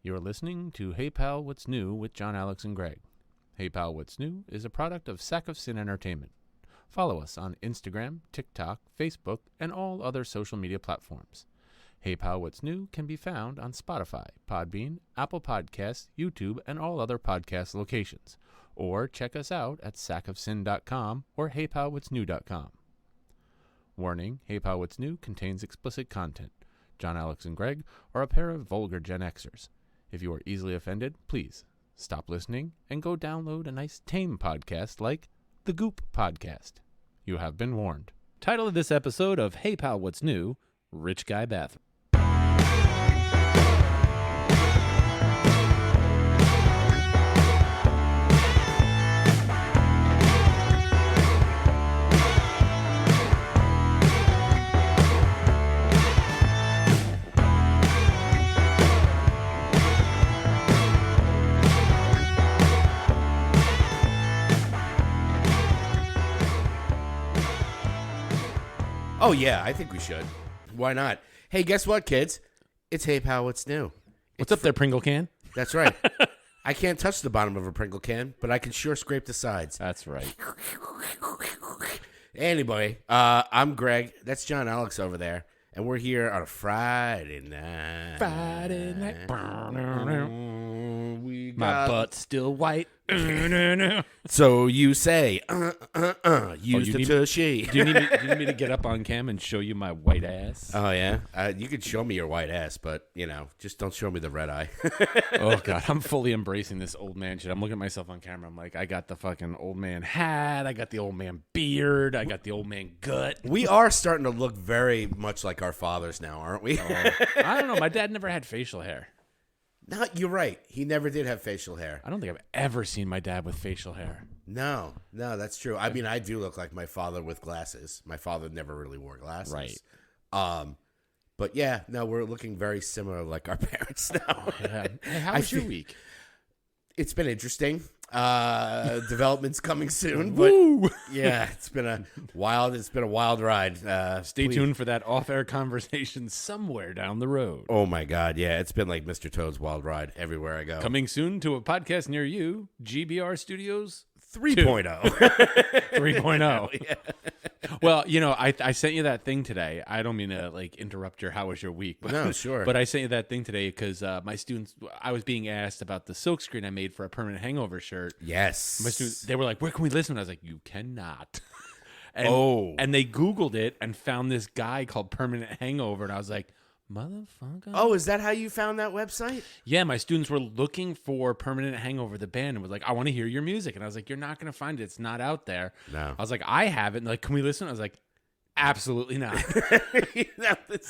You're listening to Hey Pal, What's New with John, Alex, and Greg. Hey Pal, What's New is a product of Sack of Sin Entertainment. Follow us on Instagram, TikTok, Facebook, and all other social media platforms. Hey Pal, What's New can be found on Spotify, Podbean, Apple Podcasts, YouTube, and all other podcast locations. Or check us out at sackofsin.com or heypalwhatsnew.com. Warning, Hey Pal, What's New contains explicit content. John, Alex, and Greg are a pair of vulgar Gen Xers. If you are easily offended, please stop listening and go download a nice tame podcast like The Goop Podcast. You have been warned. Title of this episode of Hey Pal, What's New? Rich Guy Bathroom. Oh, yeah, I think we should. Why not? Hey, guess what, kids? It's Hey Pal, What's New? What's up there, Pringle Can? That's right. I can't touch the bottom of a Pringle can, but I can sure scrape the sides. That's right. Anyway, I'm Greg. That's John Alex over there. And we're here on a Friday night. Friday night. My butt's still white. So you say, use the tushy. Do you need me to get up on cam and show you my white ass? Oh, yeah? You could show me your white ass, but, just don't show me the red eye. Oh, God. I'm fully embracing this old man shit. I'm looking at myself on camera. I'm like, I got the fucking old man hat. I got the old man beard. I got the old man gut. We are starting to look very much like our fathers now, aren't we? I don't know. My dad never had facial hair. No, you're right. He never did have facial hair. I don't think I've ever seen my dad with facial hair. No, that's true. I mean, I do look like my father with glasses. My father never really wore glasses. Right. But yeah, no, we're looking very similar like our parents now. Yeah. Hey, how was your week? It's been interesting. Developments coming soon, but yeah, it's been a wild ride. Stay tuned for that off-air conversation somewhere down the road. Oh my God, yeah, it's been like Mr. Toad's Wild Ride everywhere I go. Coming soon to a podcast near you, GBR Studios 3.0. 3.0. Yeah. Well, I sent you that thing today. I don't mean to interrupt your how was your week. But, no, sure. But I sent you that thing today because my students, I was being asked about the silkscreen I made for a permanent hangover shirt. Yes. My students, they were like, where can we listen? I was like, you cannot. And they Googled it and found this guy called Permanent Hangover. And I was like, motherfucker. Oh, is that how you found that website? Yeah, my students were looking for Permanent Hangover, the band, and was like, I want to hear your music. And I was like, you're not going to find it. It's not out there. No. I was like, I have it. And like, can we listen? I was like, absolutely not. The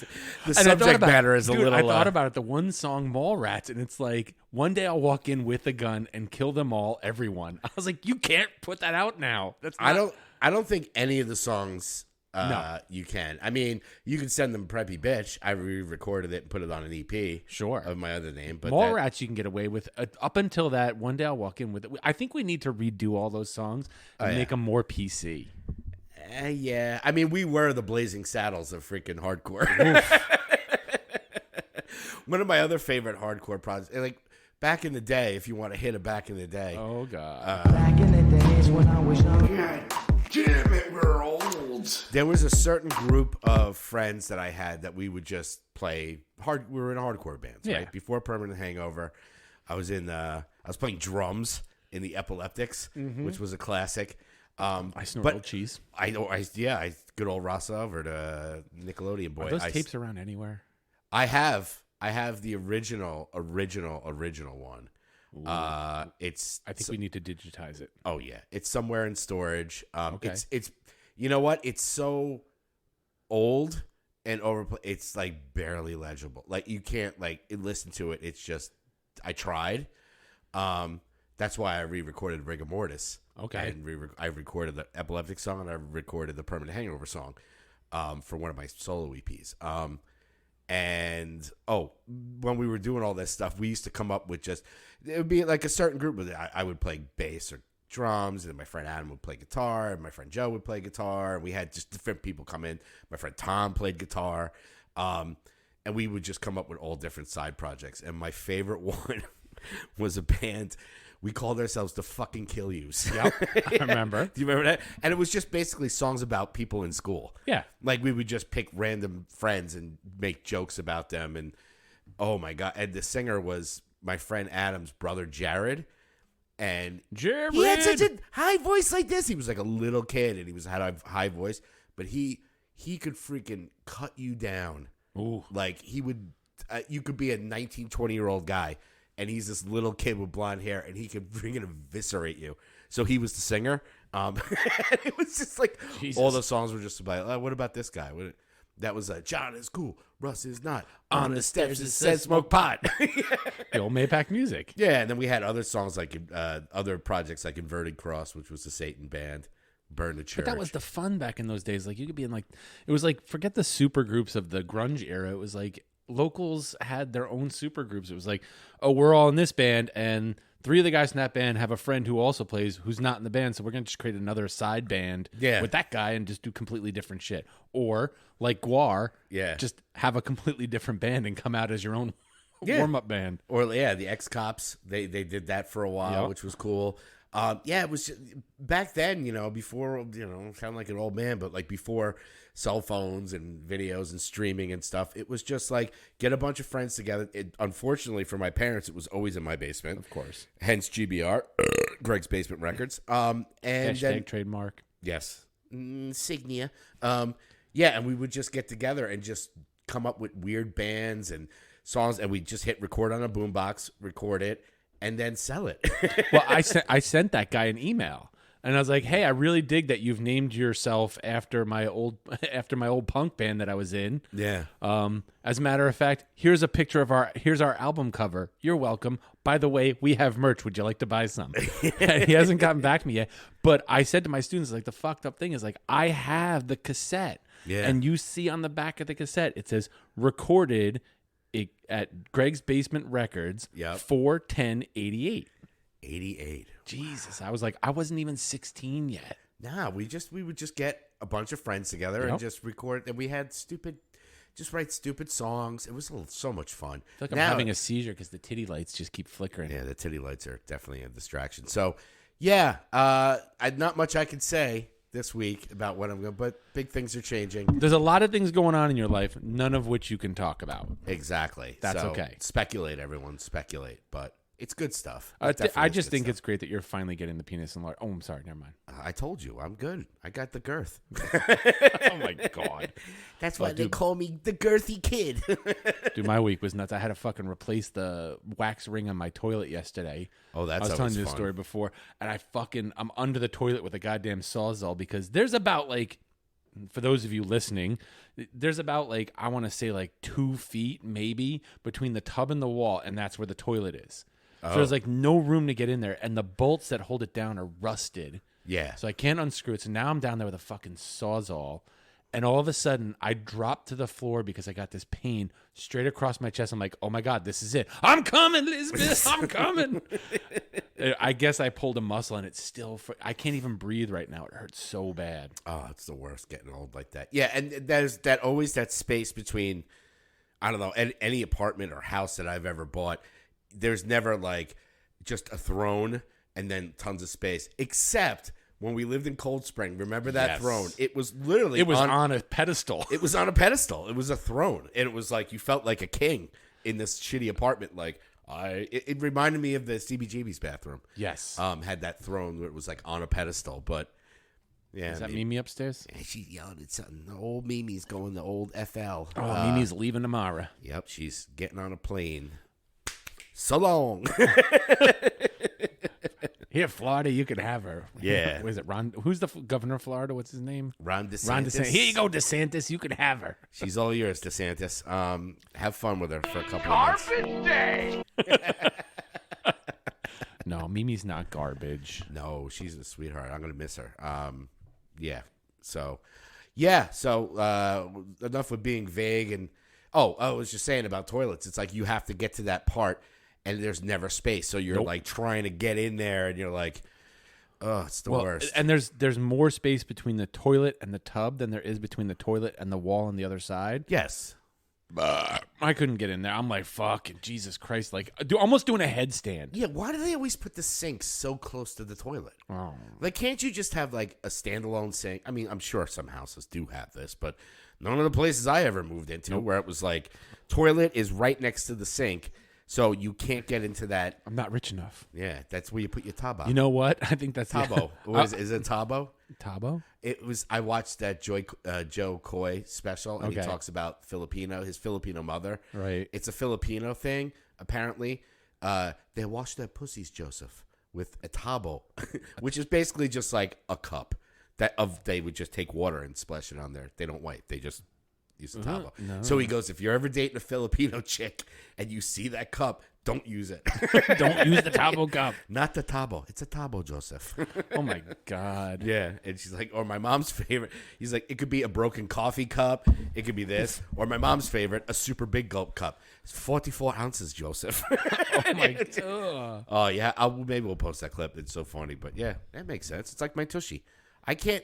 subject matter is a little... I thought about it. The one song, MallRats, and it's like, one day I'll walk in with a gun and kill them all, everyone. I was like, you can't put that out now. That's not... I don't think any of the songs... No. You can. I mean, you can send them Preppy Bitch. I re-recorded it and put it on an EP. Sure. Of my other name. But MallRats you can get away with. Up until that, one day I'll walk in with it. I think we need to redo all those songs and make them more PC. Yeah. I mean, we were the Blazing Saddles of freaking hardcore. One of my other favorite hardcore projects, like back in the day, if you want to hit it back in the day. Oh, God. Back in the days when I was young. God damn it, we're old. There was a certain group of friends that I had that we would just play hard. We were in hardcore bands, right? Before Permanent Hangover, I was playing drums in the Epileptics, which was a classic. I snort old cheese. I know. Good old Rasa over to Nickelodeon boy. Are those tapes around anywhere? I have the original one. Ooh. I think we need to digitize it. Oh yeah, it's somewhere in storage. Okay. It's you know what? It's so old and overplayed. It's like barely legible. Like you can't listen to it. It's just I tried. That's why I re-recorded Rigor Mortis. Okay. And I recorded the Epileptic song and I recorded the Permanent Hangover song for one of my solo EPs. And when we were doing all this stuff, we used to come up with it would be like a certain group. I would play bass or drums, and my friend Adam would play guitar, and my friend Joe would play guitar, and we had just different people come in. My friend Tom played guitar. and we would just come up with all different side projects. And my favorite one was a band. We called ourselves the Fucking Kill Yous. Yep, I remember. Do you remember that? And it was just basically songs about people in school. Yeah. Like we would just pick random friends and make jokes about them. And oh my God. And the singer was my friend Adam's brother, Jared. And Jared! He had such a high voice like this. He was like a little kid and had a high voice. But he could freaking cut you down. Ooh. Like he would, you could be a 19, 20-year-old guy. And he's this little kid with blonde hair, and he could freaking eviscerate you. So he was the singer. It was just like all the songs were just about, what about this guy? That was John is cool, Russ is not. On the steps it says smoke pot. The old Maypac music. Yeah, and then we had other songs like other projects like Inverted Cross, which was the Satan band, Burn the Church. But that was the fun back in those days. Like you could be in like, it was like, forget the super groups of the grunge era. It was like, locals had their own super groups. It was like, oh, we're all in this band, and 3 of the guys in that band have a friend who also plays who's not in the band, so we're going to just create another side band with that guy and just do completely different shit. Or, like Guar, just have a completely different band and come out as your own warm-up band. Or, the X-Cops, they did that for a while, which was cool. It was just, back then, before, sound like an old man, but like before cell phones and videos and streaming and stuff, it was just like get a bunch of friends together. Unfortunately for my parents, it was always in my basement. Of course. Hence GBR, Greg's Basement Records. And hashtag trademark. Yes. Insignia. And we would just get together and just come up with weird bands and songs, and we just hit record on a boombox, record it, and then sell it. Well, I sent that guy an email, and I was like, "Hey, I really dig that you've named yourself after my old punk band that I was in." Yeah. As a matter of fact, here's a picture of here's our album cover. You're welcome. By the way, we have merch. Would you like to buy some? And he hasn't gotten back to me yet. But I said to my students, like, the fucked up thing is, like, I have the cassette, and you see on the back of the cassette it says recorded at Greg's Basement Records, 4/10/88. 88. Jesus, I was like, I wasn't even 16 yet. Nah, we would just get a bunch of friends together and just record, and we had write stupid songs. It was so much fun. I feel like I'm having a seizure because the titty lights just keep flickering. Yeah, the titty lights are definitely a distraction. So, not much I could say this week about what I'm going, but big things are changing. There's a lot of things going on in your life, none of which you can talk about. Exactly. That's okay. Speculate, everyone. Speculate, but it's good stuff. I just think it's great that you're finally getting the penis enlarged. Oh, I'm sorry. Never mind. I told you. I'm good. I got the girth. Oh, my God. That's why they call me the girthy kid. Dude, my week was nuts. I had to fucking replace the wax ring on my toilet yesterday. Oh, that's I was telling you the story before, and I'm under the toilet with a goddamn Sawzall because there's about, like, for those of you listening, there's about, like, I want to say, like, 2 feet maybe between the tub and the wall, and that's where the toilet is. So there's like no room to get in there, and the bolts that hold it down are rusted. Yeah. So I can't unscrew it. So now I'm down there with a fucking Sawzall, and all of a sudden I drop to the floor because I got this pain straight across my chest. I'm like, oh my God, this is it. I'm coming, Elizabeth. I'm coming. I guess I pulled a muscle, and it's still. I can't even breathe right now. It hurts so bad. Oh, it's the worst getting old like that. Yeah, and there's always that space between, I don't know, any apartment or house that I've ever bought. There's never like just a throne and then tons of space, except when we lived in Cold Spring. Remember that throne? It was literally on a pedestal. It was on a pedestal. It was a throne, and it was like you felt like a king in this shitty apartment. Like it reminded me of the CBGB's bathroom. Yes, had that throne where it was like on a pedestal. But yeah, is that Mimi upstairs? Yeah, she's yelling at something. The old Mimi's going to old FL. Oh, Mimi's leaving tomorrow. Yep, she's getting on a plane. So long. Here, Florida, you can have her. Yeah. What is it, Ron? Who's the governor of Florida? What's his name? Ron DeSantis. Ron DeSantis. Here you go, DeSantis. You can have her. She's all yours, DeSantis. Have fun with her for a couple of months. Garbage day. No, Mimi's not garbage. No, she's a sweetheart. I'm gonna miss her. So enough with being vague. And I was just saying about toilets. It's like you have to get to that part, and there's never space. So you're like trying to get in there, and you're like, oh, it's the worst. And there's more space between the toilet and the tub than there is between the toilet and the wall on the other side. Yes. I couldn't get in there. I'm like, fucking Jesus Christ. Like, almost doing a headstand. Yeah, why do they always put the sink so close to the toilet? Oh. Like, can't you just have, like, a standalone sink? I mean, I'm sure some houses do have this, but none of the places I ever moved into where it was like, toilet is right next to the sink, so you can't get into that. I'm not rich enough. Yeah, that's where you put your tabo. You know what? I think that's Tabo. What is it tabo? Tabo? It was. I watched that Joe Coy special, and he talks about his Filipino mother. Right. It's a Filipino thing. Apparently, they wash their pussies, Joseph, with a tabo, which is basically just like a cup they would just take water and splash it on there. They don't wipe. They just use a tabo. No. So he goes, if you're ever dating a Filipino chick and you see that cup, don't use it. Don't use the tabo cup. Not the tabo. It's a tabo, Joseph. Oh, my God. Yeah, and she's like, or my mom's favorite. He's like, it could be a broken coffee cup. It could be this. Or my mom's favorite, a super big gulp cup. It's 44 ounces, Joseph. Oh, my God. Oh, yeah. Maybe we'll post that clip. It's so funny. But, yeah, that makes sense. It's like my tushy. I can't.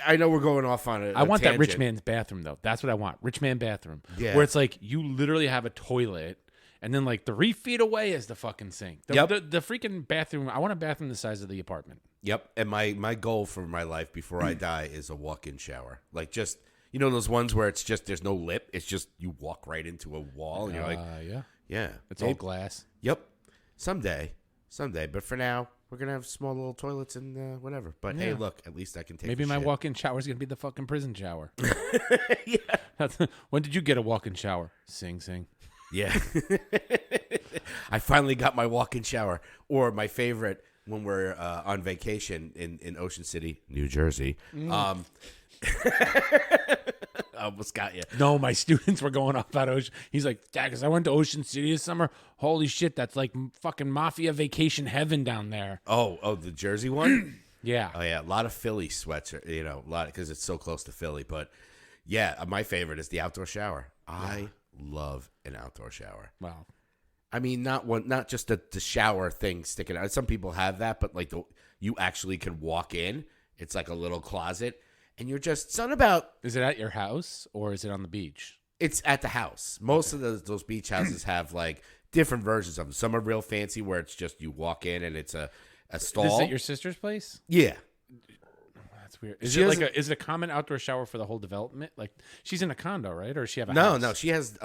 I know we're going off on I want tangent. that rich man's bathroom, though. That's what I want. Rich man bathroom. Yeah. Where it's like you literally have a toilet, and then like 3 feet away is the fucking sink. The freaking bathroom. I want a bathroom the size of the apartment. Yep. And my goal for my life before I die is a walk-in shower. Like just, you know, those ones where it's just, there's no lip. It's just you walk right into a wall and you're like, yeah. It's all glass. Yep. Someday. But for now, we're going to have small little toilets and whatever. But hey, look, at least I can take Maybe a my shit. walk-in shower is going to be the fucking prison shower. Yeah. When did you get a walk-in shower? Sing. Yeah. I finally got my walk-in shower. Or my favorite when we're on vacation in Ocean City, New Jersey. I almost got you. No, my students were going off about Ocean. He's like, Dad, because I went to Ocean City this summer. Holy shit, that's like fucking mafia vacation heaven down there. Oh, the Jersey one? Yeah. Oh, yeah. A lot of Philly sweats, a lot because it's so close to Philly. But yeah, my favorite is the outdoor shower. I love an outdoor shower. Wow. I mean, not just the shower thing sticking out. Some people have that, but like you actually can walk in. It's like a little closet, and you're just something about. Is it at your house or is it on the beach? It's at the house. Most of those beach houses have like different versions of them. Some are real fancy where it's just you walk in and it's a stall. Is it your sister's place? Yeah. That's weird. Is it a common outdoor shower for the whole development? Like she's in a condo, right? Or does she have a house? No. She has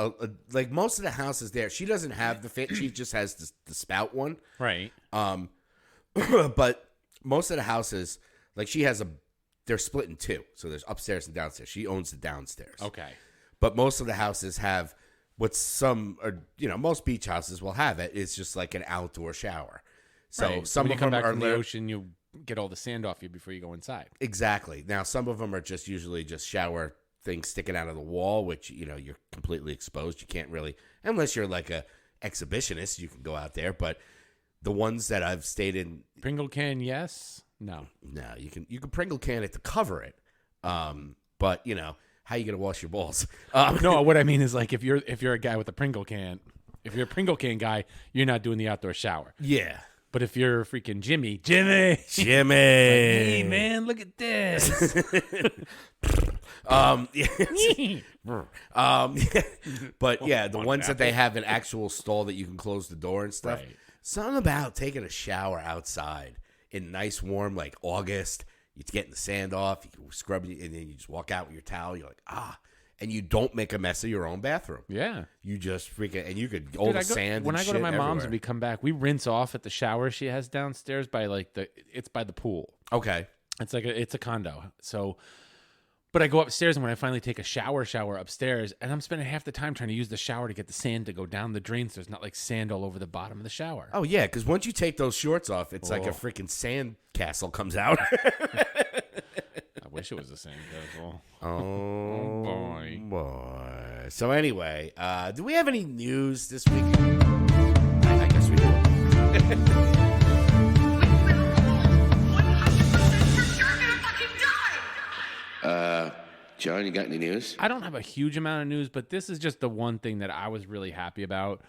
like most of the houses there. She doesn't have the fit. She just has the spout one. Right. But most of the houses, like she has they're split in two. So there's upstairs and downstairs. She owns the downstairs. Okay. But most of the houses have most beach houses will have it. It's just like an outdoor shower. So right. some when of you come them back are from the ocean, you get all the sand off you before you go inside. Exactly. Now some of them are just usually just shower things sticking out of the wall, which you're completely exposed. You can't really, unless you're like a exhibitionist, you can go out there. But the ones that I've stayed in, Pringle can, yes, no. You can Pringle can it to cover it. But how you gonna wash your balls? No, what I mean is like if you're a guy with a Pringle can, if you're a Pringle can guy, you're not doing the outdoor shower. Yeah. But if you're freaking Jimmy, like, hey man, look at this. But yeah, the ones that they have an actual stall that you can close the door and stuff. Right. Something about taking a shower outside in nice warm like August. You're getting the sand off, you can scrub it, and then you just walk out with your towel. You're like, and you don't make a mess of your own bathroom. Yeah. You just freaking, and you could sand. When I go to my mom's everywhere. and we come back, we rinse off at the shower she has downstairs by it's by the pool. Okay. It's like it's a condo. So, but I go upstairs and when I finally take a shower upstairs, and I'm spending half the time trying to use the shower to get the sand to go down the drain, so there's not like sand all over the bottom of the shower. Oh yeah, because once you take those shorts off, it's like a freaking sand castle comes out. I wish it was the same castle. Oh boy. So anyway, do we have any news this week? I guess we do. John, you got any news? I don't have a huge amount of news, but this is just the one thing that I was really happy about.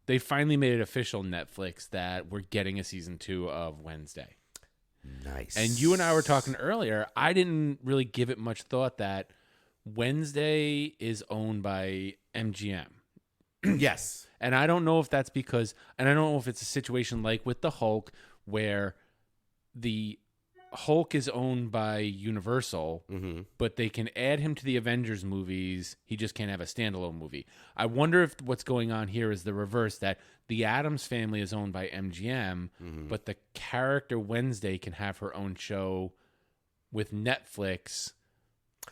They finally made it official, Netflix, that we're getting a season 2 of Wednesday. Nice. And you and I were talking earlier. I didn't really give it much thought that Wednesday is owned by MGM. Yes. And I don't know if that's because, and I don't know if it's a situation like with the Hulk where the Hulk is owned by Universal, but they can add him to the Avengers movies. He just can't have a standalone movie. I wonder if what's going on here is the reverse, that the Addams family is owned by MGM, but the character Wednesday can have her own show with Netflix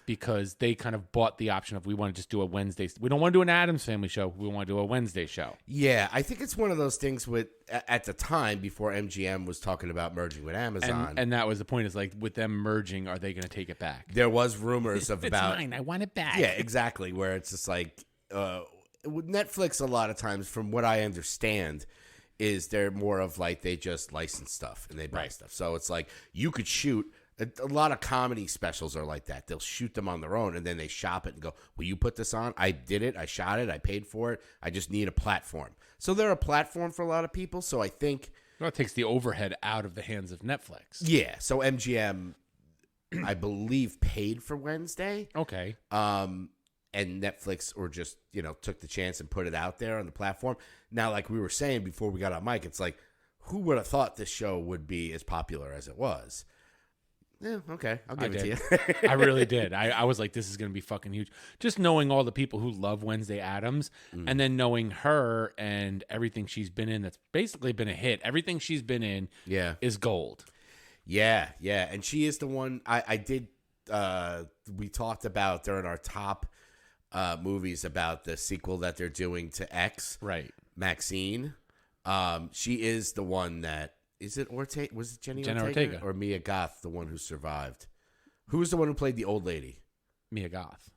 because they kind of bought the option of, we want to just do a Wednesday. We don't want to do an Addams family show. We want to do a Wednesday show. Yeah, I think it's one of those things with, at the time, before MGM was talking about merging with Amazon. And that was the point, is like, with them merging, are they going to take it back? There was rumors of It's about... mine. I want it back. Yeah, exactly, where it's just like... with Netflix, a lot of times, from what I understand, is they're more of like, they just license stuff and they buy stuff. So it's like, you could shoot... A lot of comedy specials are like that. They'll shoot them on their own, and then they shop it and go, will you put this on? I did it. I shot it. I paid for it. I just need a platform. So they're a platform for a lot of people. So I think... Well, it takes the overhead out of the hands of Netflix. Yeah. So MGM, I believe, paid for Wednesday. Okay. And Netflix just, took the chance and put it out there on the platform. Now, like we were saying before we got on mic, it's like, who would have thought this show would be as popular as it was? Yeah, okay. I'll give it to you. I really did. I was like, this is going to be fucking huge. Just knowing all the people who love Wednesday Addams, and then knowing her and everything she's been in that's basically been a hit. Everything she's been in is gold. Yeah. And she is the one I did. We talked about during our top movies about the sequel that they're doing to X. Right. Maxine. She is the one that... Is it Ortega? Was it Jenny Ortega? Or Mia Goth, the one who survived? Who was the one who played the old lady? Mia Goth.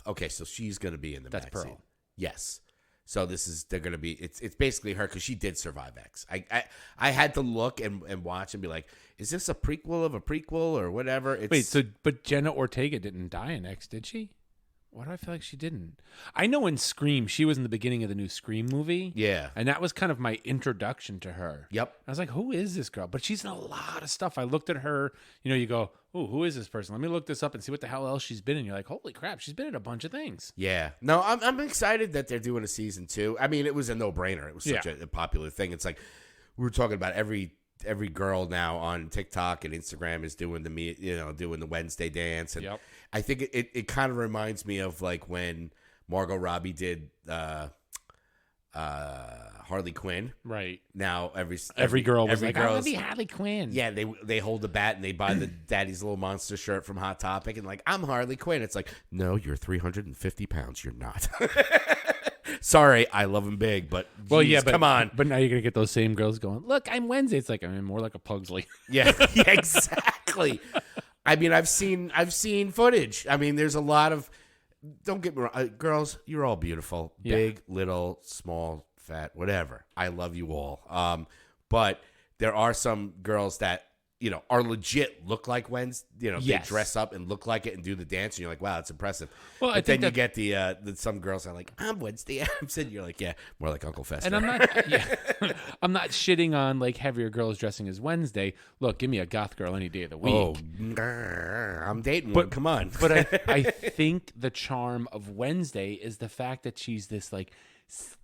Okay, so she's going to be in the That's Maxine. Pearl. Yes. So they're going to be, it's basically her because she did survive X. I had to look and watch and be like, is this a prequel of a prequel or whatever? But Jenna Ortega didn't die in X, did she? Why do I feel like she didn't? I know in Scream, she was in the beginning of the new Scream movie. Yeah. And that was kind of my introduction to her. Yep. I was like, who is this girl? But she's in a lot of stuff. I looked at her, you go, oh, who is this person? Let me look this up and see what the hell else she's been in. You're like, holy crap, she's been in a bunch of things. Yeah. No, I'm excited that they're doing a season 2. I mean, it was a no-brainer. It was such a popular thing. It's like, we were talking about every girl now on TikTok and Instagram is doing doing the Wednesday dance. And I think it kind of reminds me of like when Margot Robbie did Harley Quinn. Right. Now every girl was like, I want to be girl's- Harley Quinn. Yeah, they hold the bat and they buy the Daddy's Little Monster shirt from Hot Topic and like, I'm Harley Quinn. It's like, no, you're 350 pounds. You're not. Sorry, I love him big, but geez, come on. But now you're gonna get those same girls going, look, I'm Wednesday. It's like, I'm more like a Pugsley. Yeah, exactly. I mean, I've seen footage. I mean, there's a lot of. Don't get me wrong, girls. You're all beautiful, big, little, small, fat, whatever. I love you all. But there are some girls that are legit, look like Wednesday. They dress up and look like it and do the dance, and you're like, wow, that's impressive. Well, but then you get the some girls are like, I'm Wednesday Addams, and you're like, yeah, more like Uncle Fester. And I'm not, I'm not shitting on like heavier girls dressing as Wednesday. Look, give me a goth girl any day of the week. Oh, I'm dating one. Come on. But I think the charm of Wednesday is the fact that she's this like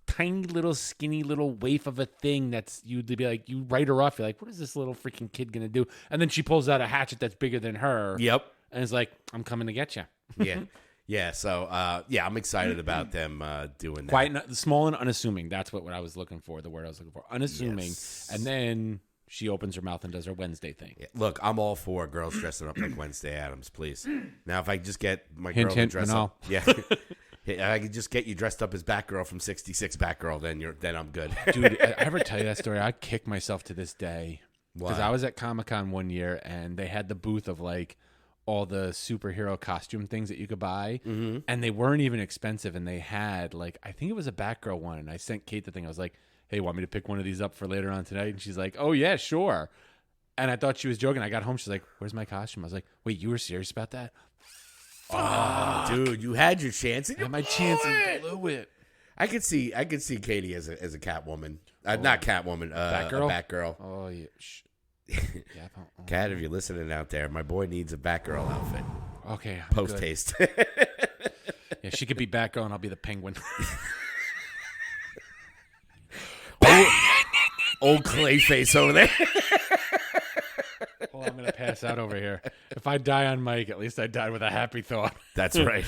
tiny little skinny little waif of a thing that's you'd be like, you write her off, you're like, what is this little freaking kid gonna do? And then she pulls out a hatchet that's bigger than her. Yep. And it's like, I'm coming to get you. Yeah. So I'm excited about them doing that. Quite small and unassuming. That's what I was looking for. The word I was looking for. Unassuming. Yes. And then she opens her mouth and does her Wednesday thing. Yeah, look, I'm all for girls dressing up like Wednesday Addams, please. Now, if I just get my Hint, girl to hint, dress Manal. up, I could just get you dressed up as Batgirl from 66 Batgirl, then I'm good. Dude, I ever tell you that story? I kick myself to this day. Because Why? I was at Comic-Con one year, and they had the booth of, like, all the superhero costume things that you could buy. Mm-hmm. And they weren't even expensive. And they had, like, I think it was a Batgirl one. And I sent Kate the thing. I was like, hey, want me to pick one of these up for later on tonight? And she's like, oh, yeah, sure. And I thought she was joking. I got home. She's like, where's my costume? I was like, wait, you were serious about that? Oh, dude, you had your chance. And I had my chance and blew it. I could see Katie as a Catwoman, not Catwoman, Batgirl? a Batgirl. Oh yeah, Cat, if you're listening out there, my boy needs a Batgirl outfit. Okay. Post haste. Yeah, she could be Batgirl and I'll be the Penguin. Old Clayface over there. Oh, I'm going to pass out over here. If I die on mic, at least I died with a happy thought. That's right.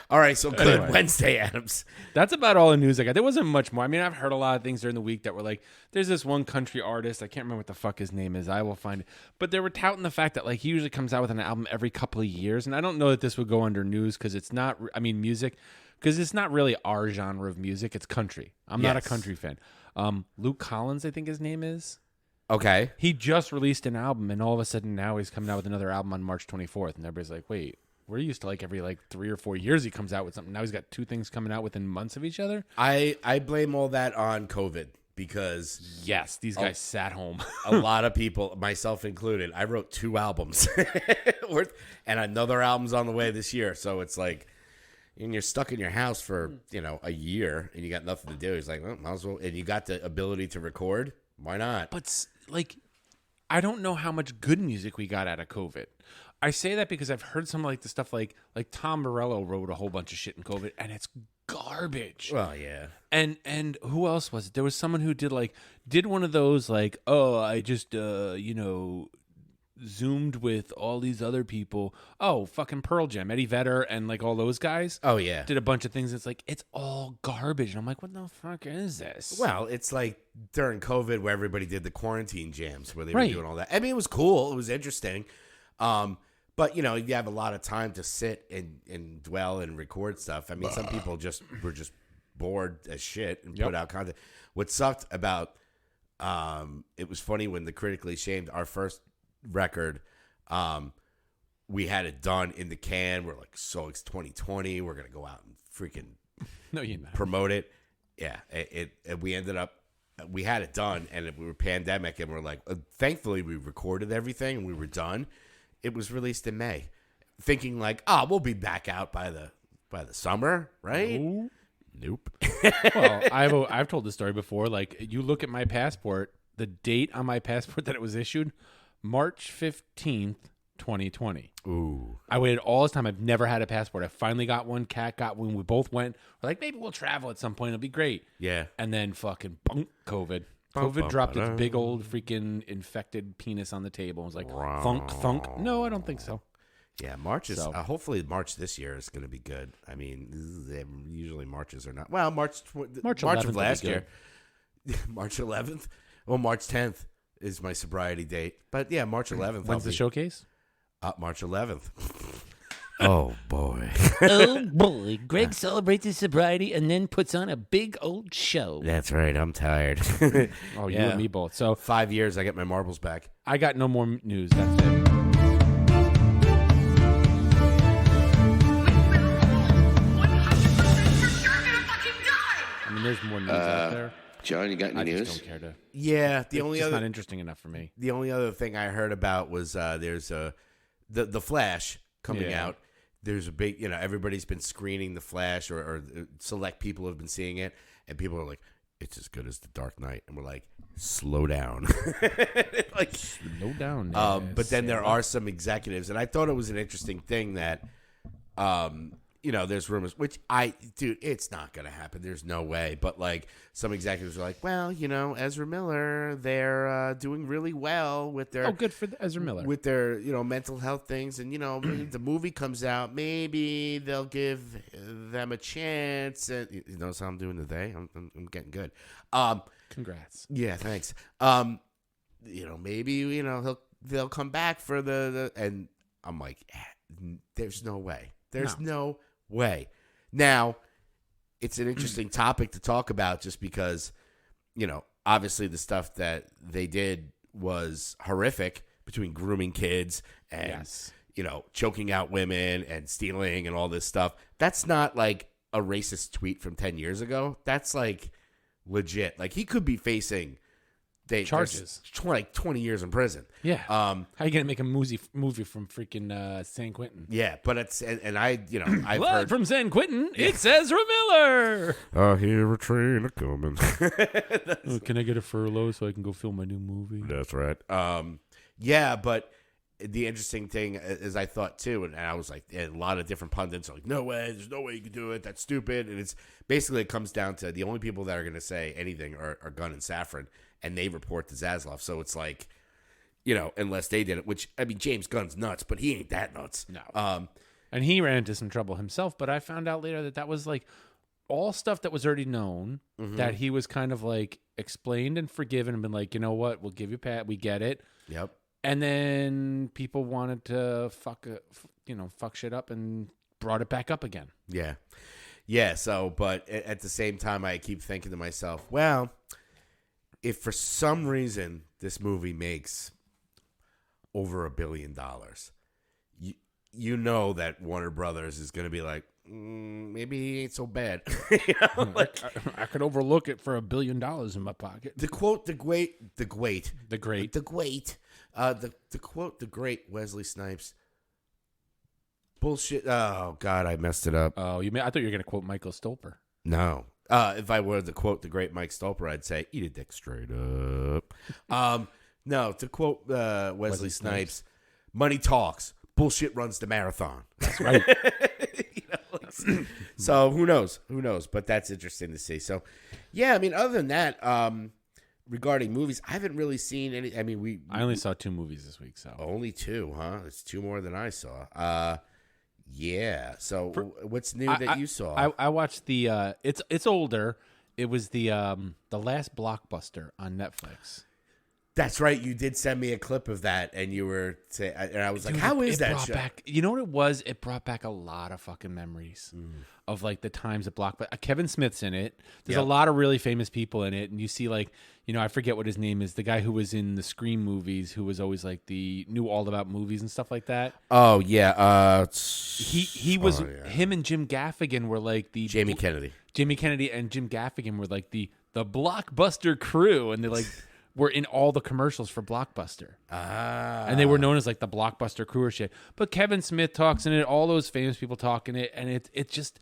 All right, so good. Anyway. Wednesday, Adams. That's about all the news I got. There wasn't much more. I mean, I've heard a lot of things during the week that were like, there's this one country artist. I can't remember what the fuck his name is. I will find it. But they were touting the fact that like he usually comes out with an album every couple of years. And I don't know that this would go under news because it's not, I mean, music, because it's not really our genre of music. It's country. I'm not a country fan. Luke Collins, I think his name is. Okay. He just released an album, and all of a sudden now he's coming out with another album on March 24th. And everybody's like, wait. We're used to like every like 3 or 4 years he comes out with something. Now he's got 2 things coming out within months of each other. I blame all that on COVID because yes, these guys sat home. a lot of people, myself included, I wrote 2 albums and another album's on the way this year. So it's like, and you're stuck in your house for, a year and you got nothing to do. He's like, well, might as well. And you got the ability to record. Why not? But like, I don't know how much good music we got out of COVID. I say that because I've heard some like the stuff like Tom Morello wrote a whole bunch of shit in COVID and it's garbage. Well, yeah. And who else was it? There was someone who did one of those like, oh, I just Zoomed with all these other people. Oh, fucking Pearl Jam, Eddie Vedder and like all those guys. Oh yeah. Did a bunch of things. It's like it's all garbage. And I'm like, what the fuck is this? Well, it's like during COVID where everybody did the quarantine jams where they were doing all that. I mean, it was cool. It was interesting. But, you have a lot of time to sit and dwell and record stuff. I mean, some people were just bored as shit and put out content. What sucked about it was funny when the Critically Shamed, our first record, we had it done in the can. We're like, so it's 2020. We're going to go out and freaking no, you're not. Promote it. Yeah. We ended up, we had it done and we were pandemic and we're like, thankfully we recorded everything and we were done. It was released in May, thinking like, we'll be back out by the summer, right? No. Nope. Well, I've told this story before. Like, you look at my passport, the date on my passport that it was issued, March 15th, 2020. Ooh. I waited all this time. I've never had a passport. I finally got one. Kat got one. We both went. We're like, maybe we'll travel at some point. It'll be great. Yeah. And then fucking COVID. COVID dropped its big old freaking infected penis on the table. It was like, thunk, thunk. No, I don't think so. Yeah, March is, hopefully March this year is going to be good. I mean, usually Marches are not. Well, March of last year. March 11th? Well, March 10th is my sobriety date. But yeah, March 11th. When's the showcase? March 11th. Oh, boy. Oh, boy. Greg celebrates his sobriety and then puts on a big old show. That's right. I'm tired. Oh, you and me both. So 5 years, I get my marbles back. I got no more news. That's it. I mean, there's more news out there. John, you got any news? I just don't care to. Yeah, It's not interesting enough for me. The only other thing I heard about was there's the Flash coming out. There's a big, everybody's been screening the Flash, or select people have been seeing it, and people are like, it's as good as the Dark Knight, and we're like, slow down, like slow down. But then there are some executives, and I thought it was an interesting thing that, there's rumors, which it's not going to happen. There's no way. But like some executives are like, well, Ezra Miller, they're doing really well with their good for Ezra Miller with their mental health things, and the movie comes out, maybe they'll give them a chance. And you notice how I'm doing today? I'm getting good. Congrats. Yeah, thanks. Maybe they'll come back for the and I'm like, there's no way. There's no way. Now, it's an interesting topic to talk about just because, obviously the stuff that they did was horrific between grooming kids and, choking out women and stealing and all this stuff. That's not like a racist tweet from 10 years ago. That's like legit. Like he could be facing charges, like 20 years in prison. Yeah. How are you gonna make a movie from freaking San Quentin? Yeah, but it's and I've heard from San Quentin. It's Ezra Miller. I hear a train a coming. Can I get a furlough so I can go film my new movie? That's right. Yeah, but the interesting thing is I thought too, and I was like, a lot of different pundits are like, no way, there's no way you can do it. That's stupid. And it's basically, it comes down to the only people that are going to say anything are Gunn and Safran, and they report to Zaslav. So it's like, unless they did it, which, I mean, James Gunn's nuts, but he ain't that nuts. No. And he ran into some trouble himself, but I found out later that was like all stuff that was already known, that he was kind of like explained and forgiven and been like, you know what, we'll give you Pat, we get it. Yep. And then people wanted to fuck shit up and brought it back up again. Yeah. Yeah. So, but at the same time, I keep thinking to myself, well, if for some reason this movie makes over $1 billion, you know that Warner Brothers is going to be like, maybe he ain't so bad. I could overlook it for $1 billion in my pocket. To quote the great Wesley Snipes, bullshit. Oh God, I messed it up. Oh, I thought you were going to quote Michael Stolper. No. If I were to quote the great Mike Stolper, I'd say, eat a dick straight up. No, to quote Wesley Snipes, money talks. Bullshit runs the marathon. That's right. So who knows? But that's interesting to see. So, yeah, I mean, other than that, regarding movies, I haven't really seen any. I mean, I only saw 2 movies this week. So only 2, huh? It's 2 more than I saw. Yeah. So what's new that you saw? I watched the. It's older. It was the Last Blockbuster on Netflix. That's right. You did send me a clip of that, and you were saying, and I was like, "How is that show?" You know what it was? It brought back a lot of fucking memories of like the times at Blockbuster. Kevin Smith's in it. There's a lot of really famous people in it, and you see like, I forget what his name is. The guy who was in the Scream movies, who was always like knew all about movies and stuff like that. Oh yeah. He was him and Jim Gaffigan were like the Jamie Kennedy. Jimmy Kennedy and Jim Gaffigan were like the Blockbuster crew, and they like. Were in all the commercials for Blockbuster. And they were known as like the Blockbuster crew or shit. But Kevin Smith talks in it, all those famous people talk in it, and it just...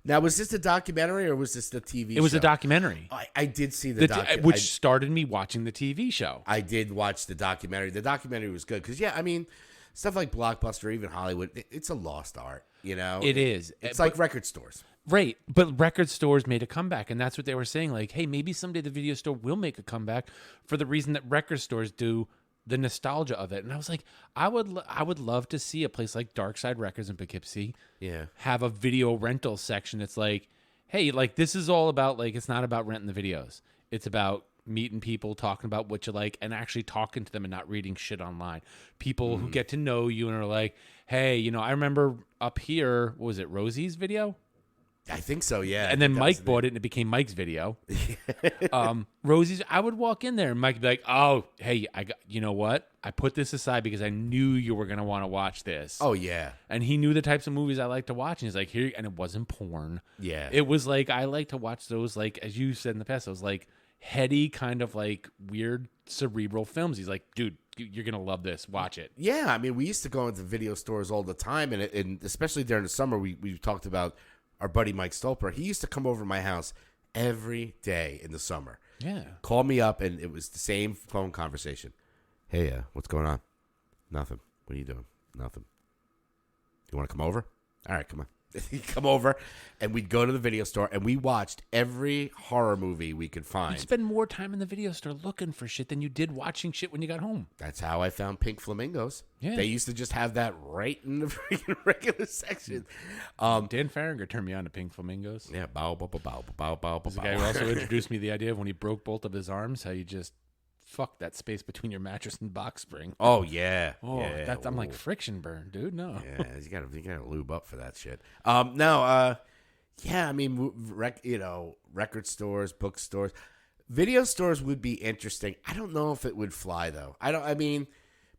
Now, was this a documentary or was this the TV show? It was a documentary. I did see the documentary. Which started me watching the TV show. I did watch the documentary. The documentary was good because, I mean, stuff like Blockbuster, even Hollywood, it's a lost art, It is. It's like record stores. Right, but record stores made a comeback, and that's what they were saying. Like, hey, maybe someday the video store will make a comeback for the reason that record stores do, the nostalgia of it. And I was like, I would love to see a place like Dark Side Records in Poughkeepsie, have a video rental section. That's like, hey, like this is all about like it's not about renting the videos. It's about meeting people, talking about what you like, and actually talking to them and not reading shit online. People who get to know you and are like, hey, I remember up here, what was it, Rosie's video? I think so, yeah. And then Mike bought it, and it became Mike's video. Rosie's, I would walk in there, and Mike would be like, oh, hey, you know what? I put this aside because I knew you were going to want to watch this. Oh, yeah. And he knew the types of movies I like to watch, and he's like, here, and it wasn't porn. Yeah. It was like, I like to watch those, like, as you said in the past, those, like, heady, kind of, like, weird, cerebral films. He's like, dude, you're going to love this. Watch it. Yeah, I mean, we used to go into video stores all the time, and especially during the summer, we talked about our buddy Mike Stolper. He used to come over to my house every day in the summer. Yeah. Call me up, and it was the same phone conversation. Hey, what's going on? Nothing. What are you doing? Nothing. You want to come over? All right, come on. He'd come over, and we'd go to the video store, and we watched every horror movie we could find. You'd spend more time in the video store looking for shit than you did watching shit when you got home. That's how I found Pink Flamingos. Yeah. They used to just have that right in the freaking regular section. Dan Farringer turned me on to Pink Flamingos. Yeah, bow, bow, bow, bow, bow, bow, There's a bow. guy who also introduced me to the idea of when he broke both of his arms, how you just fuck that space between your mattress and box spring. Oh, yeah. Oh, yeah. I'm like friction burn, dude. No. Yeah, you gotta lube up for that shit. Yeah, I mean, record stores, bookstores, video stores would be interesting. I don't know if it would fly though. I mean,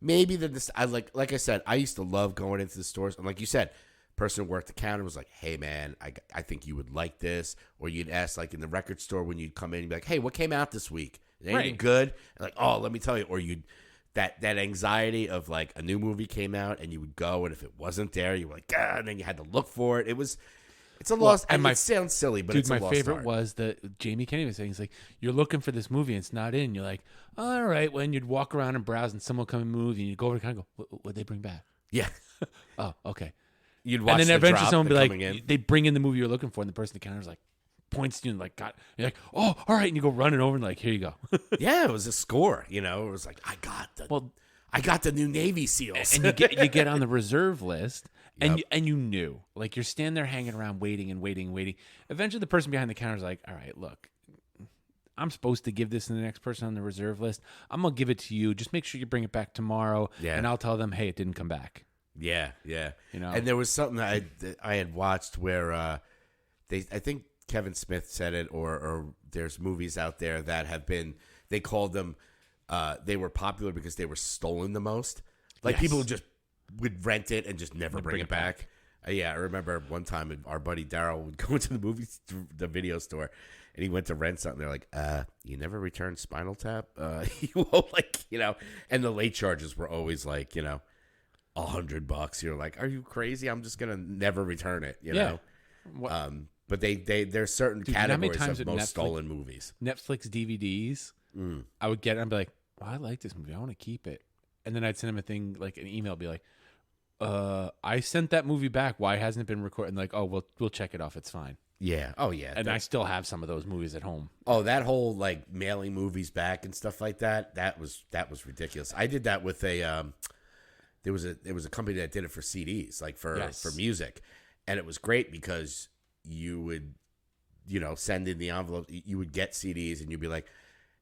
maybe like I said, I used to love going into the stores, and like you said, person who worked the counter was like, hey man, I think you would like this, or you'd ask like in the record store when you'd come in, you'd be like, hey, what came out this week? Is anything Right. good? And like, oh, let me tell you, or you'd. That anxiety of like a new movie came out and you would go, and if it wasn't there, you were like, God, and then you had to look for it. It's It's a lost. and It sounds silly, but dude, it's a my lost favorite art. was that Jamie Kennedy was saying, he's like, you're looking for this movie and it's not in. You're like, all right. When you'd walk around and browse and someone will come and move and you go over and kind of go, what'd they bring back? Yeah. Oh, okay. You'd watch And then the eventually drop, someone the would be coming in. like, they bring in the movie you're looking for, and the person at the counter is like, points to you and like, God, you're like, oh, all right, and you go running over and like, here you go. Yeah, it was a score. You know, it was like, I got the new Navy SEALs. And you get on the reserve list, and Yep. you knew, like, you're standing there hanging around waiting. Eventually, the person behind the counter is like, all right, look, I'm supposed to give this to the next person on the reserve list. I'm gonna give it to you. Just make sure you bring it back tomorrow, Yeah. and I'll tell them, hey, it didn't come back. Yeah, yeah. You know? And there was something that I had watched where I think Kevin Smith said it, or there's movies out there that have been, they called them, they were popular because they were stolen the most. Like Yes. people just would rent it and just never bring it back. Yeah, I remember one time our buddy Daryl would go into the video store, and he went to rent something. They're like, you never returned Spinal Tap? You owe, like, you know, and the late charges were always like, you know, $100. You're like, are you crazy? I'm just gonna never return it. You know. What- But there's certain Dude, you know how many categories times of with most Netflix- stolen movies. Netflix DVDs, I would get it and be like, well, I like this movie. I want to keep it. And then I'd send him a thing, like an email, be like, I sent that movie back. Why hasn't it been recorded? And like, oh, we'll check it off. It's fine. Yeah. Oh yeah. And I still have some of those movies at home. Oh, that whole like mailing movies back and stuff like that. That was ridiculous. I did that with a there was a company that did it for CDs, like for music, and it was great because you would, you know, send in the envelope. You would get CDs, and you'd be like,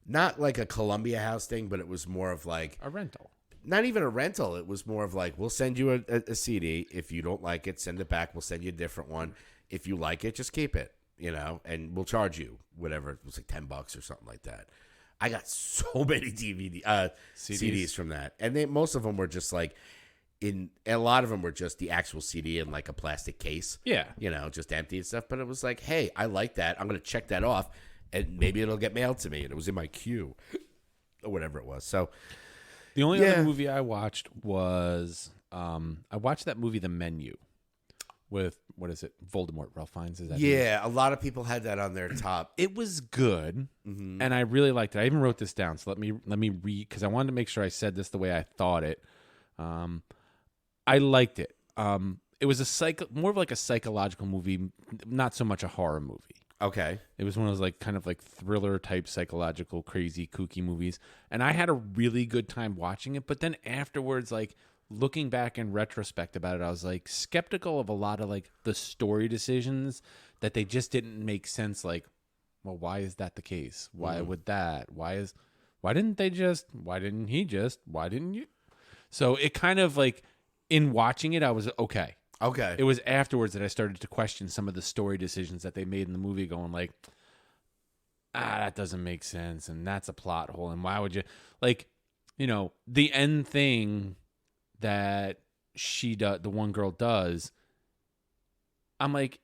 not like a Columbia House thing, but it was more of like A rental. not even a rental. It was more of like, we'll send you a CD. If you don't like it, send it back. We'll send you a different one. If you like it, just keep it, you know, and we'll charge you whatever. It was like $10 or something like that. I got so many CDs from that. And most of them were just like, a lot of them were just the actual CD in like a plastic case. Yeah. You know, just empty and stuff. But it was like, hey, I like that. I'm going to check that off, and maybe it'll get mailed to me. And it was in my queue or whatever it was. So The only other movie I watched was I watched that movie The Menu with, what is it, Voldemort. Ralph Fiennes is that movie? yeah, a lot of people had that on their top. It was good, and I really liked it. I even wrote this down, so let me read, because I wanted to make sure I said this the way I thought it. I liked it. It was more of like a psychological movie, not so much a horror movie. Okay. It was one of those like kind of like thriller type psychological crazy kooky movies, and I had a really good time watching it. But then afterwards, like looking back in retrospect about it, I was like skeptical of a lot of like the story decisions that they just didn't make sense. Like, well, why is that the case? Why would that? Why didn't he just? Why didn't you? So it kind of like, in watching it, I was okay. Okay. It was afterwards that I started to question some of the story decisions that they made in the movie, going like, that doesn't make sense, and that's a plot hole, and why would you, like, you know, the end thing that the one girl does, I'm like,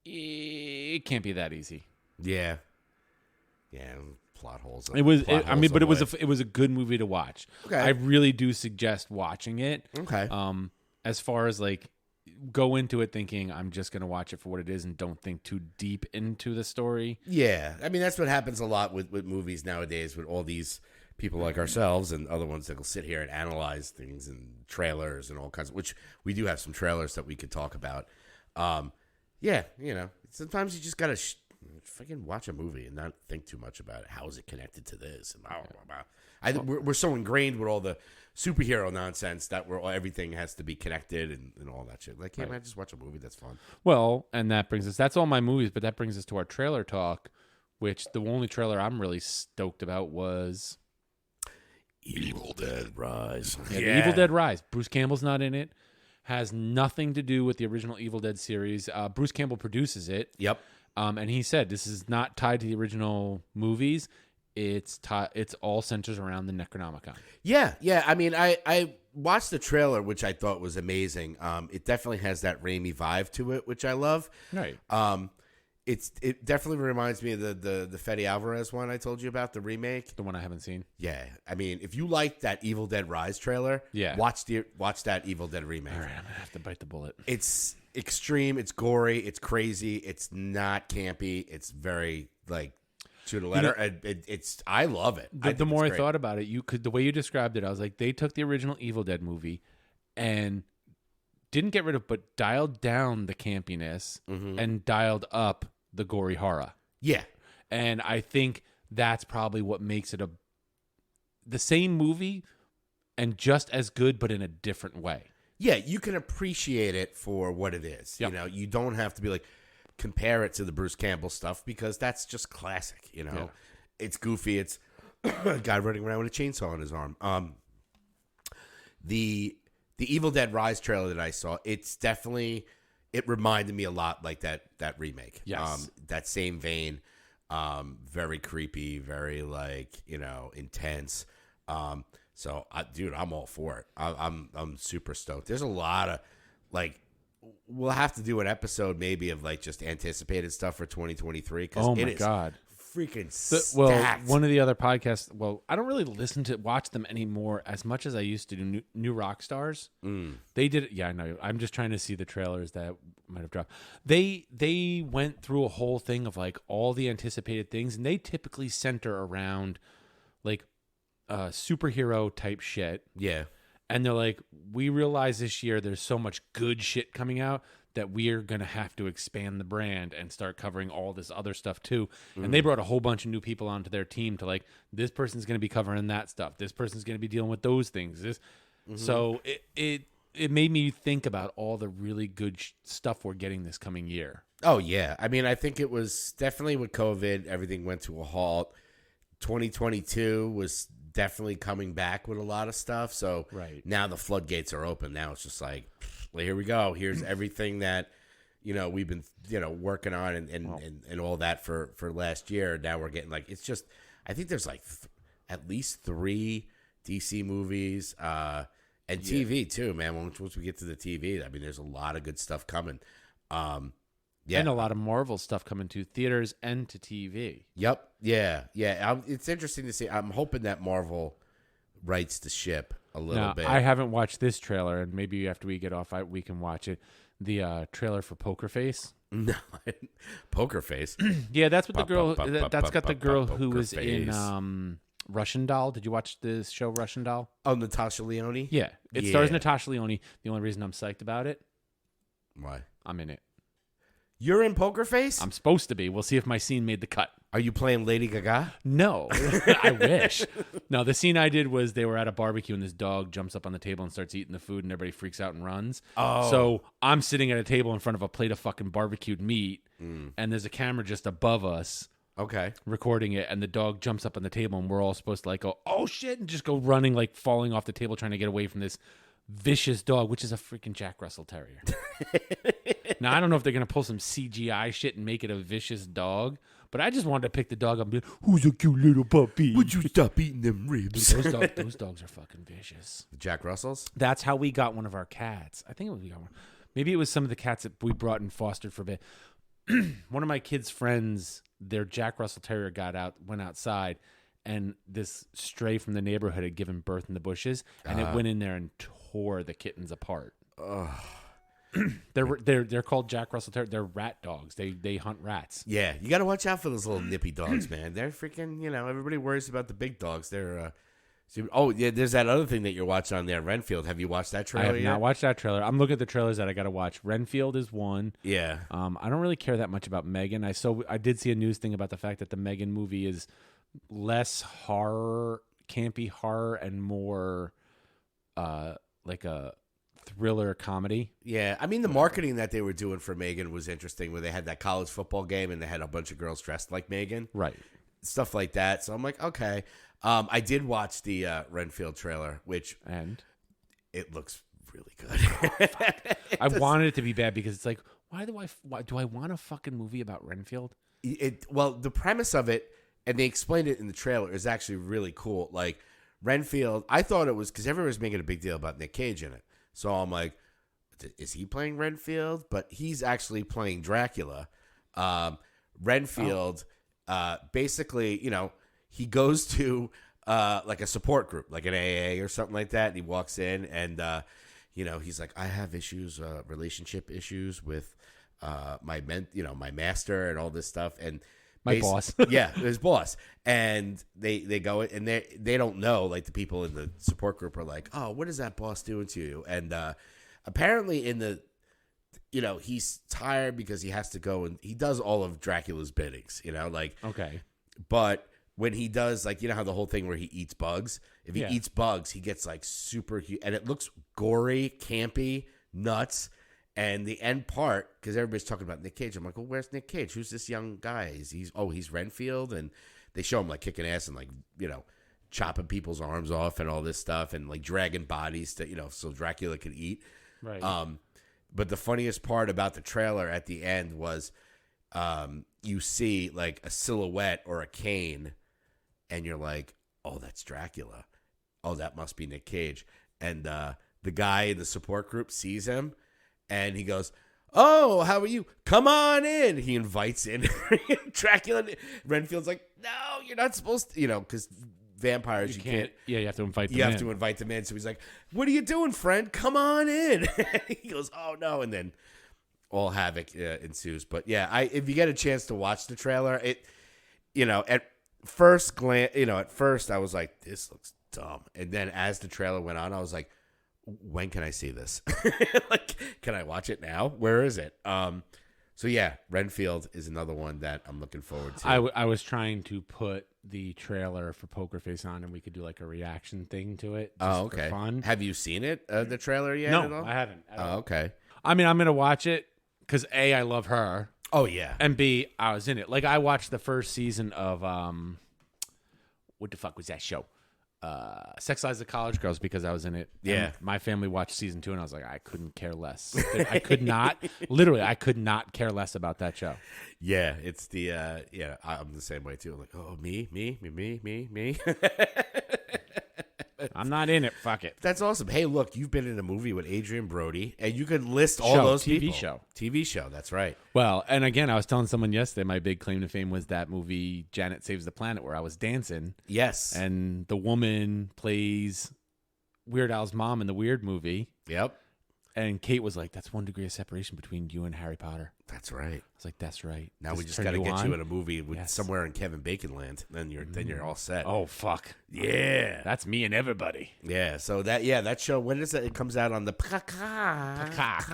it can't be that easy. Yeah. Yeah. Plot holes. It was, but it was a good movie to watch. Okay. I really do suggest watching it. Okay. As far as like, go into it thinking I'm just going to watch it for what it is and don't think too deep into the story. Yeah. I mean, that's what happens a lot with movies nowadays, with all these people like ourselves and other ones that will sit here and analyze things and trailers and all kinds of, which we do have some trailers that we could talk about. Yeah, you know, sometimes you just got to fucking watch a movie and not think too much about it. How is it connected to this? And blah, blah, blah. We're so ingrained with all the superhero nonsense that everything has to be connected and all that shit. Like, hey, man, just watch a movie. That's fun. Well, and that brings us, that's all my movies, but that brings us to our trailer talk, which the only trailer I'm really stoked about was Evil Dead Rise. Yeah, The Evil Dead Rise. Bruce Campbell's not in it. Has nothing to do with the original Evil Dead series. Bruce Campbell produces it. Yep. And he said this is not tied to the original movies. It's all centers around the Necronomicon. Yeah, yeah. I mean, I watched the trailer, which I thought was amazing. It definitely has that Raimi vibe to it, which I love. Right. It definitely reminds me of the Fede Alvarez one I told you about, the remake. The one I haven't seen. Yeah, I mean, if you like that Evil Dead Rise trailer, yeah, watch that Evil Dead remake. All right, I'm gonna have to bite the bullet. It's extreme. It's gory. It's crazy. It's not campy. It's very like to the letter. I love it. The more I thought about it, the way you described it, I was like, they took the original Evil Dead movie and didn't get rid of, but dialed down the campiness and dialed up the gory horror. Yeah. And I think that's probably what makes it the same movie and just as good, but in a different way. Yeah, you can appreciate it for what it is. Yep. You know, you don't have to be like, compare it to the Bruce Campbell stuff because that's just classic, you know. Yeah. It's goofy. It's a guy running around with a chainsaw on his arm. The Evil Dead Rise trailer that I saw, it's definitely, it reminded me a lot like that remake. Yes. That same vein, very creepy, very like, you know, intense. So, dude, I'm all for it. I'm super stoked. There's a lot of, like, we'll have to do an episode maybe of, like, just anticipated stuff for 2023. Oh, my God. Freaking stacked. stacked. One of the other podcasts, I don't really watch them anymore as much as I used to do. New Rock Stars. They did it. Yeah, I know. I'm just trying to see the trailers that might have dropped. They went through a whole thing of, like, all the anticipated things, and they typically center around, like, superhero type shit. Yeah. And they're like, we realize this year there's so much good shit coming out that we're going to have to expand the brand and start covering all this other stuff too. And they brought a whole bunch of new people onto their team to, like, this person's going to be covering that stuff. This person's going to be dealing with those things. So it made me think about all the really good stuff we're getting this coming year. Oh, yeah. I mean, I think it was definitely with COVID, everything went to a halt. 2022 was definitely coming back with a lot of stuff. So now the floodgates are open. Now it's just like, well, here we go. Here's everything that, you know, we've been, you know, working on and all that for last year. Now we're getting, like, it's just, I think there's like at least 3 DC movies and TV too, man. Once we get to the TV, I mean, there's a lot of good stuff coming. Yeah. And a lot of Marvel stuff coming to theaters and to TV. Yep. Yeah. It's interesting to see. I'm hoping that Marvel rights the ship a little bit. I haven't watched this trailer, and maybe after we get off, we can watch it. The trailer for PokerFace. No, PokerFace. Yeah, that's what the girl. That's got the girl who was in Russian Doll. Did you watch this show, Russian Doll? Oh, Natasha Lyonne. Yeah, it stars Natasha Lyonne. The only reason I'm psyched about it, why? I'm in it. You're in PokerFace? I'm supposed to be. We'll see if my scene made the cut. Are you playing Lady Gaga? No. I wish. No, the scene I did was they were at a barbecue and this dog jumps up on the table and starts eating the food and everybody freaks out and runs. Oh. So I'm sitting at a table in front of a plate of fucking barbecued meat and there's a camera just above us. Okay. Recording it, and the dog jumps up on the table and we're all supposed to, like, go, oh shit, and just go running, like falling off the table trying to get away from this vicious dog, which is a freaking Jack Russell Terrier. Now, I don't know if they're going to pull some CGI shit and make it a vicious dog, but I just wanted to pick the dog up and be like, who's a cute little puppy? Would you stop eating them ribs? Those dogs are fucking vicious. The Jack Russells? That's how we got one of our cats. I think we got one. Maybe it was some of the cats that we brought and fostered for a bit. One of my kids' friends, their Jack Russell Terrier went outside, and this stray from the neighborhood had given birth in the bushes, and it went in there and tore the kittens apart. They're called Jack Russell Terrier. They're rat dogs. They hunt rats. Yeah, you got to watch out for those little nippy dogs, man. They're freaking, you know, everybody worries about the big dogs. They're oh yeah, there's that other thing that you're watching on there, Renfield. Have you watched that trailer I have yet? not watched that trailer. I'm looking at the trailers that I got to watch. Renfield is one. Yeah. I don't really care that much about Megan. I did see a news thing about the fact that the Megan movie is less horror, campy horror, and more like a thriller comedy. Yeah, I mean, the marketing that they were doing for Megan was interesting, where they had that college football game and they had a bunch of girls dressed like Megan. Right. Stuff like that. So I'm like, okay. I did watch the Renfield trailer, and it looks really good. I wanted it to be bad because it's like, why do I want a fucking movie about Renfield? Well, the premise of it, and they explained it in the trailer, is actually really cool. Like, Renfield, I thought it was because everyone was making a big deal about Nick Cage in it. So I'm like, is he playing Renfield? But he's actually playing Dracula. Renfield, basically, you know, he goes to like a support group, like an AA or something like that, and he walks in and he's like, I have issues, relationship issues with my master and all this stuff. And My boss. yeah, his boss. And they go and they don't know, like the people in the support group are like, oh, what is that boss doing to you? And apparently he's tired because he has to go and he does all of Dracula's biddings, Okay. but when he does, like, how the whole thing where he eats bugs, if he Yeah. eats bugs, he gets like super huge, and it looks gory, campy, nuts. And the end part, because everybody's talking about Nick Cage, I'm like, well, where's Nick Cage? Who's this young guy? He's Renfield, and they show him like kicking ass and like chopping people's arms off and all this stuff, and like dragging bodies to so Dracula could eat. Right. But the funniest part about the trailer at the end was, you see like a silhouette or a cane. And you're like, oh, that's Dracula. Oh, that must be Nick Cage. And the guy in the support group sees him, and he goes, oh, how are you? Come on in. He invites in Dracula. Renfield's like, no, you're not supposed to, because vampires, you can't. Yeah, you have to invite them You in. have to invite them in. So he's like, what are you doing, friend? Come on in. He goes, oh, no. And then all havoc ensues. But yeah, if you get a chance to watch the trailer, at first glance, at first I was like, this looks dumb. And then as the trailer went on, I was like, when can I see this? Like, can I watch it now? Where is it? So yeah, Renfield is another one that I'm looking forward to. I was trying to put the trailer for PokerFace on, and we could do like a reaction thing to it. Just okay. For fun. Have you seen it, the trailer yet? No, at all? I haven't. At all. Oh, okay. I mean, I'm gonna watch it because A, I love her, Oh yeah. and B, I was in it. Like, I watched the first season of what the fuck was that show? Sex Lives of College Girls, because I was in it. Yeah. And my family watched season 2, and I was like, I couldn't care less. I could not, literally, I could not care less about that show. Yeah, it's the I'm the same way too. I'm like, oh, me. I'm not in it. Fuck it. That's awesome. Hey, look, you've been in a movie with Adrian Brody, and you could list all Show, those TV people. show. TV show. That's right. Well, and again, I was telling someone yesterday, my big claim to fame was that movie Janet Saves the Planet, where I was dancing, Yes. and the woman plays Weird Al's mom in the Weird movie. Yep. And Kate was like, "That's 1 degree of separation between you and Harry Potter." That's right. I was like, "That's right." Now Does we it just turn got to get on? you in a movie with Yes. somewhere in Kevin Bacon land. Then you're all set. Oh fuck! Yeah. That's me and everybody. Yeah. So that show, when is it? It comes out on the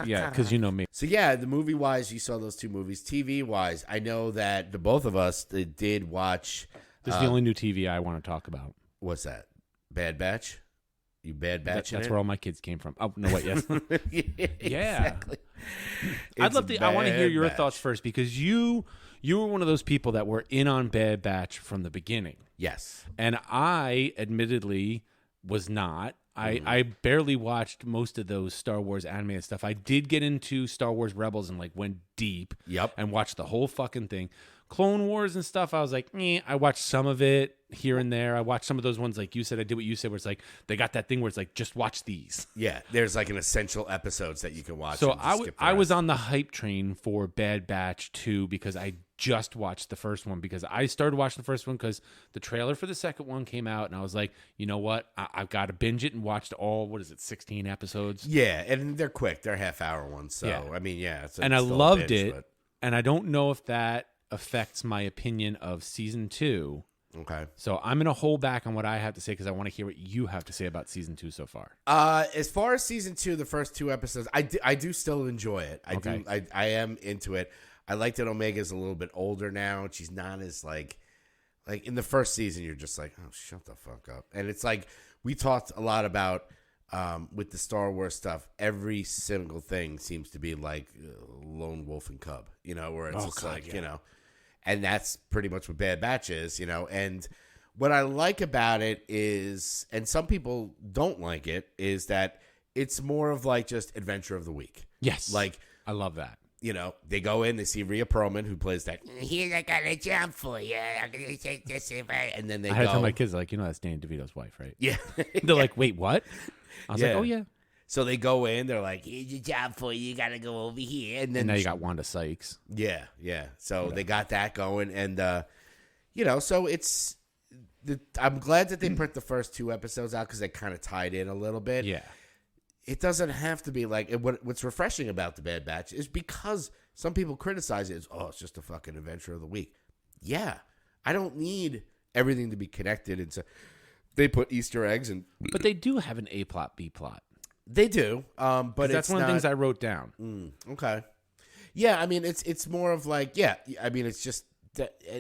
Yeah, because you know me. So yeah, the movie wise, you saw those two movies. TV wise, I know that the both of us did watch. This is the only new TV I want to talk about. What's that? Bad Batch. You Bad Batch. That's where all my kids came from. Oh no, wait, yes. Yeah. Exactly. I'd It's love to. I want to hear Bad your Batch. thoughts first, because you were one of those people that were in on Bad Batch from the beginning, Yes. and I admittedly was not. I barely watched most of those Star Wars animated stuff. I did get into Star Wars Rebels and like went deep. Yep. And watched the whole fucking thing. Clone Wars and stuff, I was like, I watched some of it here and there. I watched some of those ones like you said. I did what you said, where it's like they got that thing where it's like, just watch these. Yeah. There's like an essential episodes that you can watch. So and just skip the I was rest. on the hype train for Bad Batch 2 because I just watched the first one, because I started watching the first one because the trailer for the second one came out, and I was like, you know what? I've got to binge it, and watched all, 16 episodes? Yeah, and they're quick. They're half-hour ones. So, Yeah. I mean, yeah. And I it's still a loved binge, it, but- and I don't know if that affects my opinion of season 2. Okay. So I'm going to hold back on what I have to say because I want to hear what you have to say about season 2 so far. As far as season 2, the first 2 episodes, I do still enjoy it. I am into it. I like that Omega's a little bit older now. She's not as like in the first season, you're just like, oh, shut the fuck up. And it's like, we talked a lot about with the Star Wars stuff, every single thing seems to be like Lone Wolf and Cub, where it's just like, and that's pretty much what Bad Batch is, and what I like about it is, and some people don't like it, is that it's more of like just adventure of the week. Yes. Like, I love that. They go in, they see Rhea Perlman, who plays that, Here's I got a job for you. I'm gonna take this if I. and then they I had to tell go, my kids, like, that's Danny DeVito's wife, right? yeah. They're like, wait, what? I was Yeah. like, oh, yeah. So they go in, they're like, Here's a job for you. You gotta go over here. and then And now you got Wanda Sykes. yeah. So they got that going, and so it's. I'm glad that they put the first 2 episodes out because they kind of tied in a little bit. Yeah. it doesn't have to be like. What's refreshing about the Bad Batch is because some people criticize it as, oh, it's just a fucking adventure of the week. Yeah, I don't need everything to be connected. They put Easter eggs and, but they do have an A plot, B plot. they do. But That's one of the things I wrote down. Okay. Yeah, I mean, it's more of like, yeah, I mean, it's just,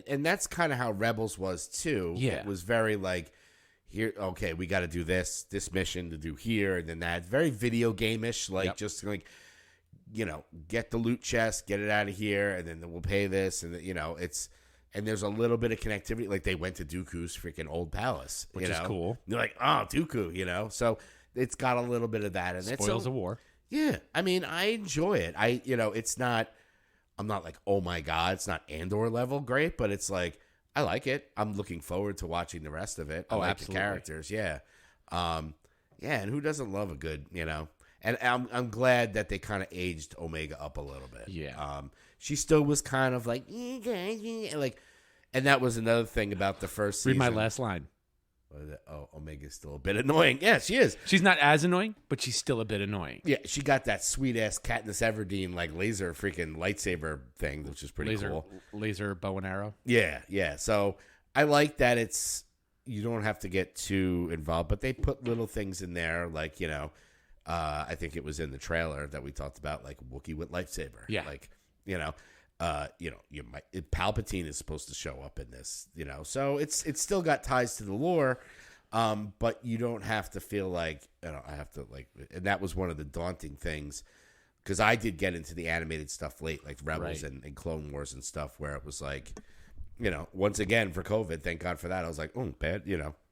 and that's kind of how Rebels was too. Yeah. It was very like, here, okay, we got to do this mission to do here, and then that. It's very video game-ish, like just like, get the loot chest, get it out of here, and then we'll pay this, and it's, and there's a little bit of connectivity. Like they went to Dooku's freaking old palace, Which is cool. They're like, oh, Dooku, so it's got a little bit of that, and Spoils of war. Yeah, I mean, I enjoy it. It's not. I'm not like, oh my god, it's not Andor level great, but it's like I like it. I'm looking forward to watching the rest of it. I like absolutely. the characters, yeah, and who doesn't love a good, And I'm glad that they kind of aged Omega up a little bit. Yeah, she still was kind of like, like, and that was another thing about the first season. Read my last line. Oh, Omega's still a bit annoying. Yeah, she is. She's not as annoying, but she's still a bit annoying. Yeah, she got that sweet ass Katniss Everdeen like laser freaking lightsaber thing, which is pretty cool. Laser bow and arrow. Yeah. So I like that you don't have to get too involved, but they put little things in there, like I think it was in the trailer that we talked about, like Wookiee with lightsaber. Yeah, like Palpatine is supposed to show up in this, so it's still got ties to the lore, but you don't have to feel like I have to like, and that was one of the daunting things because I did get into the animated stuff late, like Rebels and Clone Wars and stuff, where it was like, once again for COVID, thank God for that. I was like, oh, bad,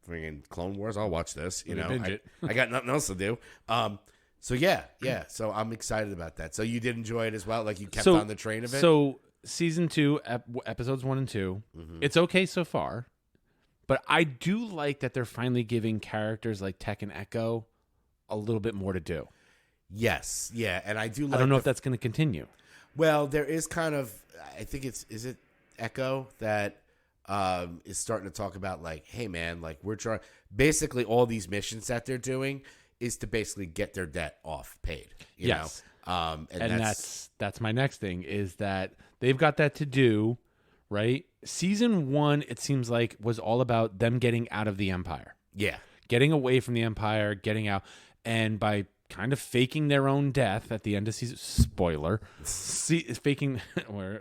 freaking Clone Wars, I'll watch this, I got nothing else to do. So yeah. So I'm excited about that. So you did enjoy it as well, like you kept on the train of it. So season 2, episodes 1 and 2, it's okay so far, but I do like that they're finally giving characters like Tech and Echo a little bit more to do. Yes, yeah, and I do. Like I don't know if that's going to continue. Well, there is kind of, I think is it Echo that is starting to talk about like, hey man, like we're trying. Basically, all these missions that they're doing is to basically get their debt off paid. You know? And that's my next thing is that they've got that to do, right? Season 1, it seems like, was all about them getting out of the Empire. Yeah. Getting away from the Empire, getting out. And by kind of faking their own death at the end of season, spoiler, faking, wait.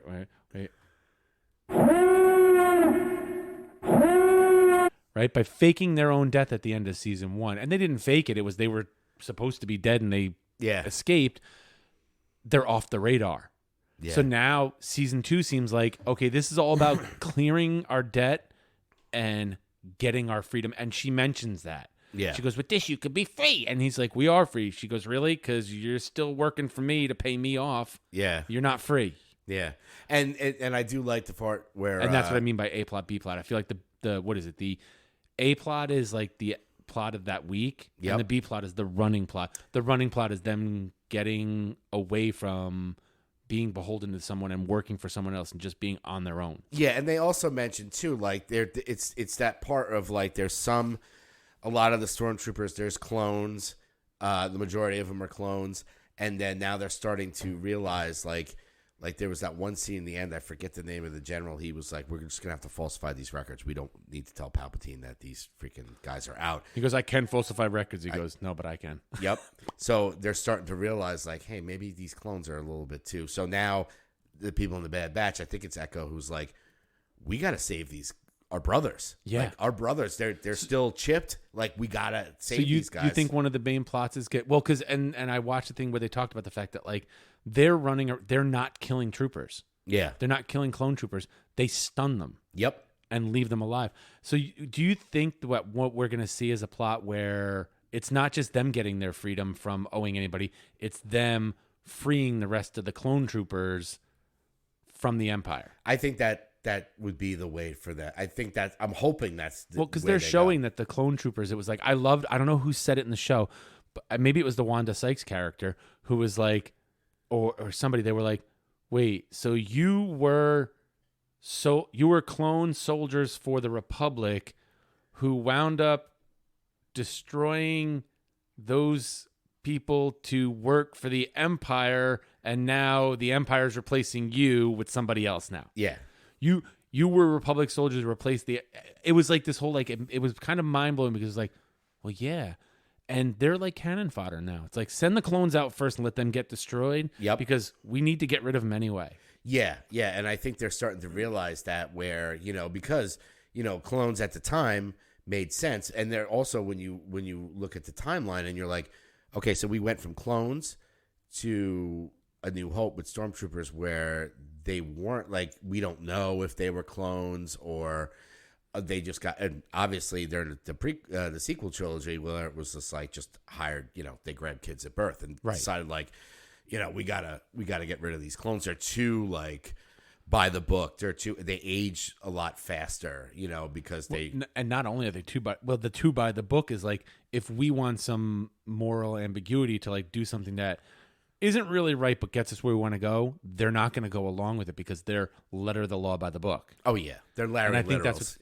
Right? By faking their own death at the end of season 1. And they didn't fake it. It was they were supposed to be dead and they escaped. They're off the radar. Yeah. So now season 2 seems like, okay, this is all about clearing our debt and getting our freedom. And she mentions that. Yeah. She goes, with this, you could be free. And he's like, we are free. She goes, really? Because you're still working for me to pay me off. Yeah. You're not free. Yeah. And I do like the part where... And that's what I mean by A plot, B plot. I feel like the what is it? The A plot is like the plot of that week. Yep. And the B plot is the running plot. The running plot is them getting away from being beholden to someone and working for someone else and just being on their own. Yeah, and they also mentioned too, like it's that part of like there's a lot of the stormtroopers, there's clones. The majority of them are clones, and then now they're starting to realize like there was that one scene in the end. I forget the name of the general. He was like, "We're just gonna have to falsify these records. We don't need to tell Palpatine that these freaking guys are out." He goes, "I can falsify records." He goes, "No, but I can." Yep. So they're starting to realize like, hey, maybe these clones are a little bit too. So now the people in the Bad Batch, I think it's Echo, who's like, we got to save our brothers. Yeah. Like our brothers, they're still chipped. Like we got to save these guys. You think one of the main plots is because and I watched the thing where they talked about the fact that like they're not killing troopers. Yeah. They're not killing clone troopers. They stun them. Yep. And leave them alive. So do you think what we're going to see is a plot where it's not just them getting their freedom from owing anybody, it's them freeing the rest of the clone troopers from the Empire? I think that would be the way for that. I think that I'm hoping that's because they're showing that the clone troopers. It was like I don't know who said it in the show, but maybe it was the Wanda Sykes character who was like, or somebody. They were like, wait, so you were clone soldiers for the Republic, who wound up destroying those people to work for the Empire, and now the Empire is replacing you with somebody else now. Yeah. You were Republic soldiers, replaced the. It was like this whole like it was kind of mind blowing because like, well, yeah, and they're like cannon fodder now. It's like send the clones out first and let them get destroyed. Yep. Because we need to get rid of them anyway. Yeah, and I think they're starting to realize that because clones at the time made sense, and they're also when you look at the timeline and you're like, okay, so we went from clones to A New Hope with stormtroopers where they weren't like, we don't know if they were clones or they just got, and obviously they're the sequel trilogy where it was just like just hired, they grabbed kids at birth and decided like, we gotta get rid of these clones. They're too like by the book. They age a lot faster, because they and not only are they the two by the book is like if we want some moral ambiguity to like do something that isn't really right but gets us where we want to go, they're not going to go along with it because they're letter of the law by the book. Oh yeah, they're Larry. And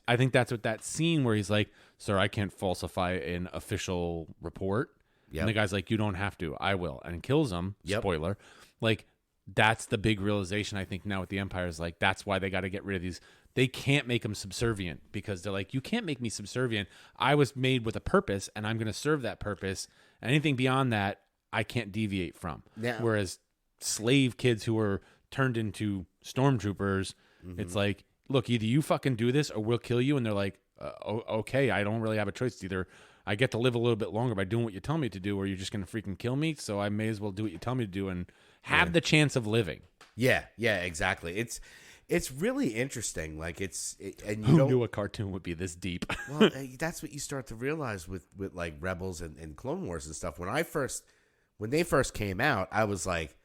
I think that's what that scene where he's like, "Sir, I can't falsify an official report." Yep. And the guy's like, "You don't have to. I will," and kills him. Yep. Spoiler. Like that's the big realization I think now with the Empire is like that's why they got to get rid of these. They can't make them subservient because they're like, you can't make me subservient. I was made with a purpose, and I'm going to serve that purpose. Anything beyond that, I can't deviate from. Now, whereas slave kids who are turned into stormtroopers, it's like, look, either you fucking do this or we'll kill you. And they're like, okay, I don't really have a choice. It's either I get to live a little bit longer by doing what you tell me to do, or you're just going to freaking kill me. So I may as well do what you tell me to do and have the chance of living. Yeah, exactly. It's really interesting. Like and Who knew a cartoon would be this deep? Well, that's what you start to realize with like Rebels and Clone Wars and stuff. When they first came out, I was like,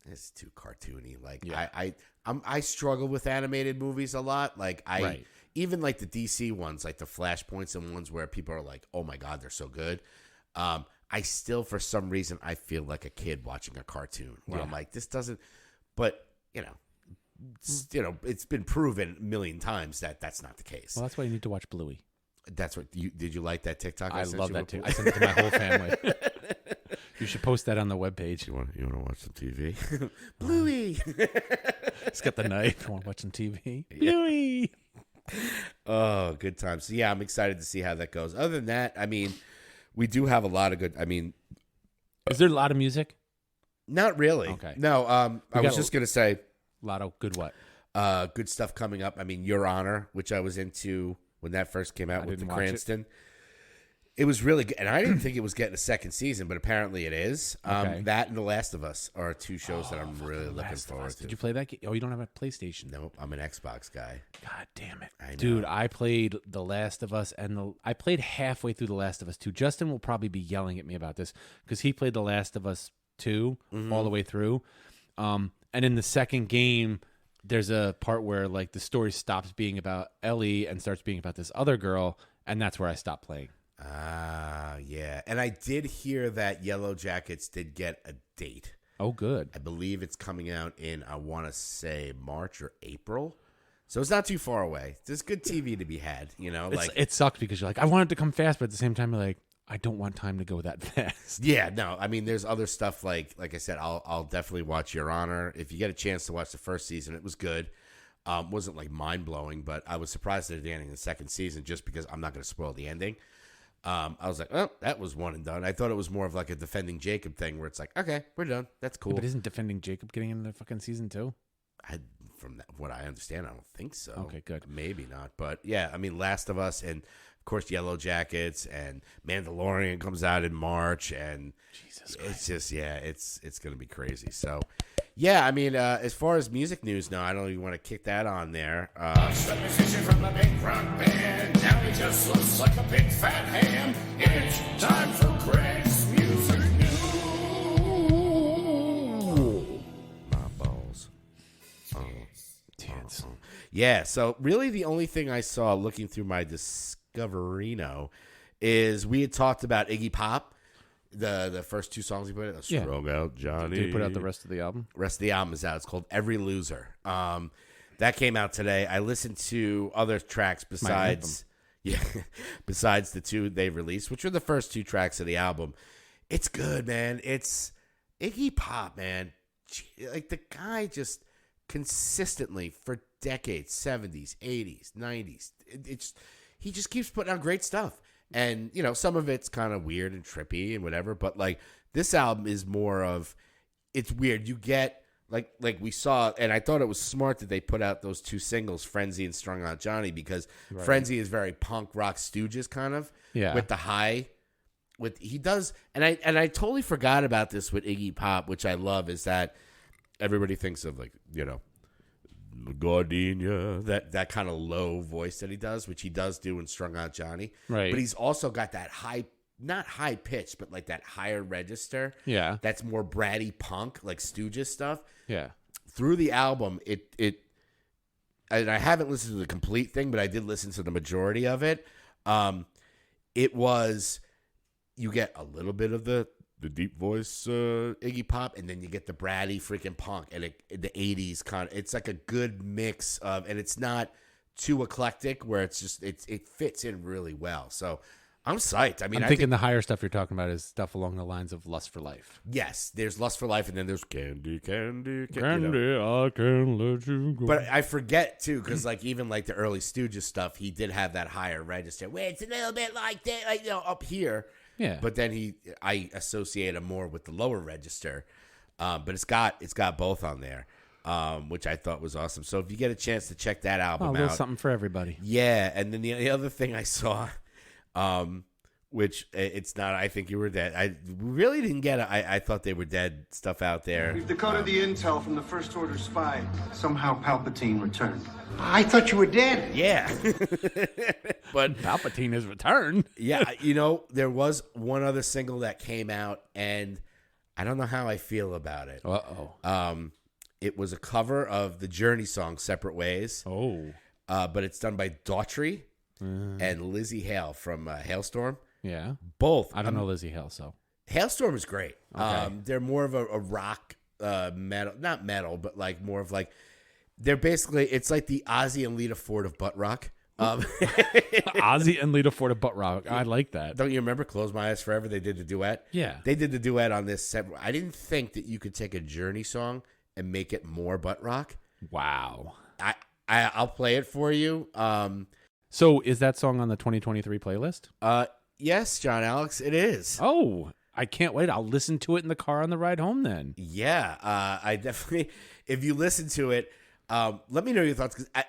"It's too cartoony." Like, I struggle with animated movies a lot. Like, even like the DC ones, like the Flashpoints and ones where people are like, "Oh my god, they're so good." I still, for some reason, I feel like a kid watching a cartoon. Where I'm like, "This doesn't." But it's been proven a million times that that's not the case. Well, that's why you need to watch Bluey. That's what did you like that TikTok? I love that too. I sent it to my whole family. You should post that on the webpage. You want to watch some TV? Bluey. He's got the knife. You want to watch some TV? Bluey. Oh, good times. So yeah, I'm excited to see how that goes. Other than that, I mean, we do have a lot of good. I mean, is there a lot of music? Not really. Okay. No. I was just gonna say a lot of good what? Good stuff coming up. I mean, Your Honor, which I was into when that first came out with the Cranston. It was really good, and I didn't think it was getting a second season, but apparently it is. Okay. That and The Last of Us are two shows that I'm really looking forward to. Did you play that game? Oh, you don't have a PlayStation. Nope, I'm an Xbox guy. God damn it. I know. Dude, I played The Last of Us, and I played halfway through The Last of Us 2. Justin will probably be yelling at me about this, because he played The Last of Us 2 all the way through. And in the second game, there's a part where like the story stops being about Ellie and starts being about this other girl, and that's where I stopped playing. Yeah. And I did hear that Yellow Jackets did get a date. Oh, good. I believe it's coming out in, I want to say, March or April. So it's not too far away. There's good TV to be had, It sucks because you're like, I want it to come fast, but at the same time, you're like, I don't want time to go that fast. Yeah, no. I mean, there's other stuff like I said, I'll definitely watch Your Honor. If you get a chance to watch the first season, it was good. Wasn't like mind blowing, but I was surprised at the ending of the second season just because I'm not going to spoil the ending. I was like, oh, that was one and done. I thought it was more of like a Defending Jacob thing where it's like, okay, we're done. That's cool. Yeah, but isn't Defending Jacob getting into the fucking season 2? From what I understand, I don't think so. Okay, good. Maybe not. But yeah, I mean, Last of Us and, of course, Yellow Jackets and Mandalorian comes out in March. And Jesus Christ. It's just, it's going to be crazy. So, yeah, I mean, as far as music news, no, I don't even want to kick that on there. The musician from a big rock band. Now he just looks like a big fat ham. It's time for Greg's Music News. My balls. Yeah, so really the only thing I saw looking through my Discoverino is we had talked about Iggy Pop, the first two songs he put out. Strung Out Johnny. Did he put out the rest of the album? Rest of the album is out. It's called Every Loser. That came out today. I listened to other tracks besides the two they released, which are the first two tracks of the album. It's good, man. It's Iggy Pop, man. Like the guy just consistently for decades, 70s, 80s, 90s. He just keeps putting out great stuff. And, you know, some of it's kind of weird and trippy and whatever, but like this album is more of, it's weird. You get like we saw, and I thought it was smart that they put out those 2 singles, Frenzy and Strung Out Johnny, because Frenzy is very punk rock Stooges kind of, with the high. He does, and I totally forgot about this with Iggy Pop, which I love, is that everybody thinks of, like, you know, Gardenia, that kind of low voice that he does, which he does do in Strung Out Johnny. Right. But he's also got that high, not high pitch, but like that higher register. Yeah. That's more bratty punk, like Stooges stuff. Yeah. Through the album, it and I haven't listened to the complete thing, but I did listen to the majority of it. It was, you get a little bit of the deep voice Iggy Pop, and then you get the bratty freaking punk, and the 80s kind of, it's like a good mix of, and it's not too eclectic where it's just, it fits in really well. So I'm psyched. I mean, I think the higher stuff you're talking about is stuff along the lines of Lust for Life. Yes, there's Lust for Life, and then there's Candy, Candy, you know. I can't let you go. But I forget too, because like even like the early Stooges stuff, he did have that higher register where it's a little bit like that, like, you know, up here. Yeah. But then I associate him more with the lower register. But it's got both on there, which I thought was awesome. So if you get a chance to check that album out, something for everybody. Yeah, and then the other thing I saw, which it's not, I think you were dead. I really didn't get it. I thought they were dead stuff out there. We've decoded the intel from the First Order spy. Somehow Palpatine returned. I thought you were dead. Yeah. But Palpatine has returned. Yeah, you know, there was one other single that came out, and I don't know how I feel about it. Uh-oh. It was a cover of the Journey song, Separate Ways. Oh. But it's done by Daughtry and Lizzie Hale from Hailstorm. Yeah. Both. I don't know Lizzie Hale, so. Hailstorm is great. Okay. They're more of a rock metal, not metal, but like more of like, they're basically, it's like the Ozzy and Lita Ford of butt rock. Ozzy and Lita Ford of butt rock. I like that. Don't you remember Close My Eyes Forever? They did the duet. Yeah. They did the duet on this. I didn't think that you could take a Journey song and make it more butt rock. Wow. I'll play it for you. So is that song on the 2023 playlist? Yes, John Alex, it is. Oh, I can't wait. I'll listen to it in the car on the ride home then. Yeah, I definitely, if you listen to it, let me know your thoughts, because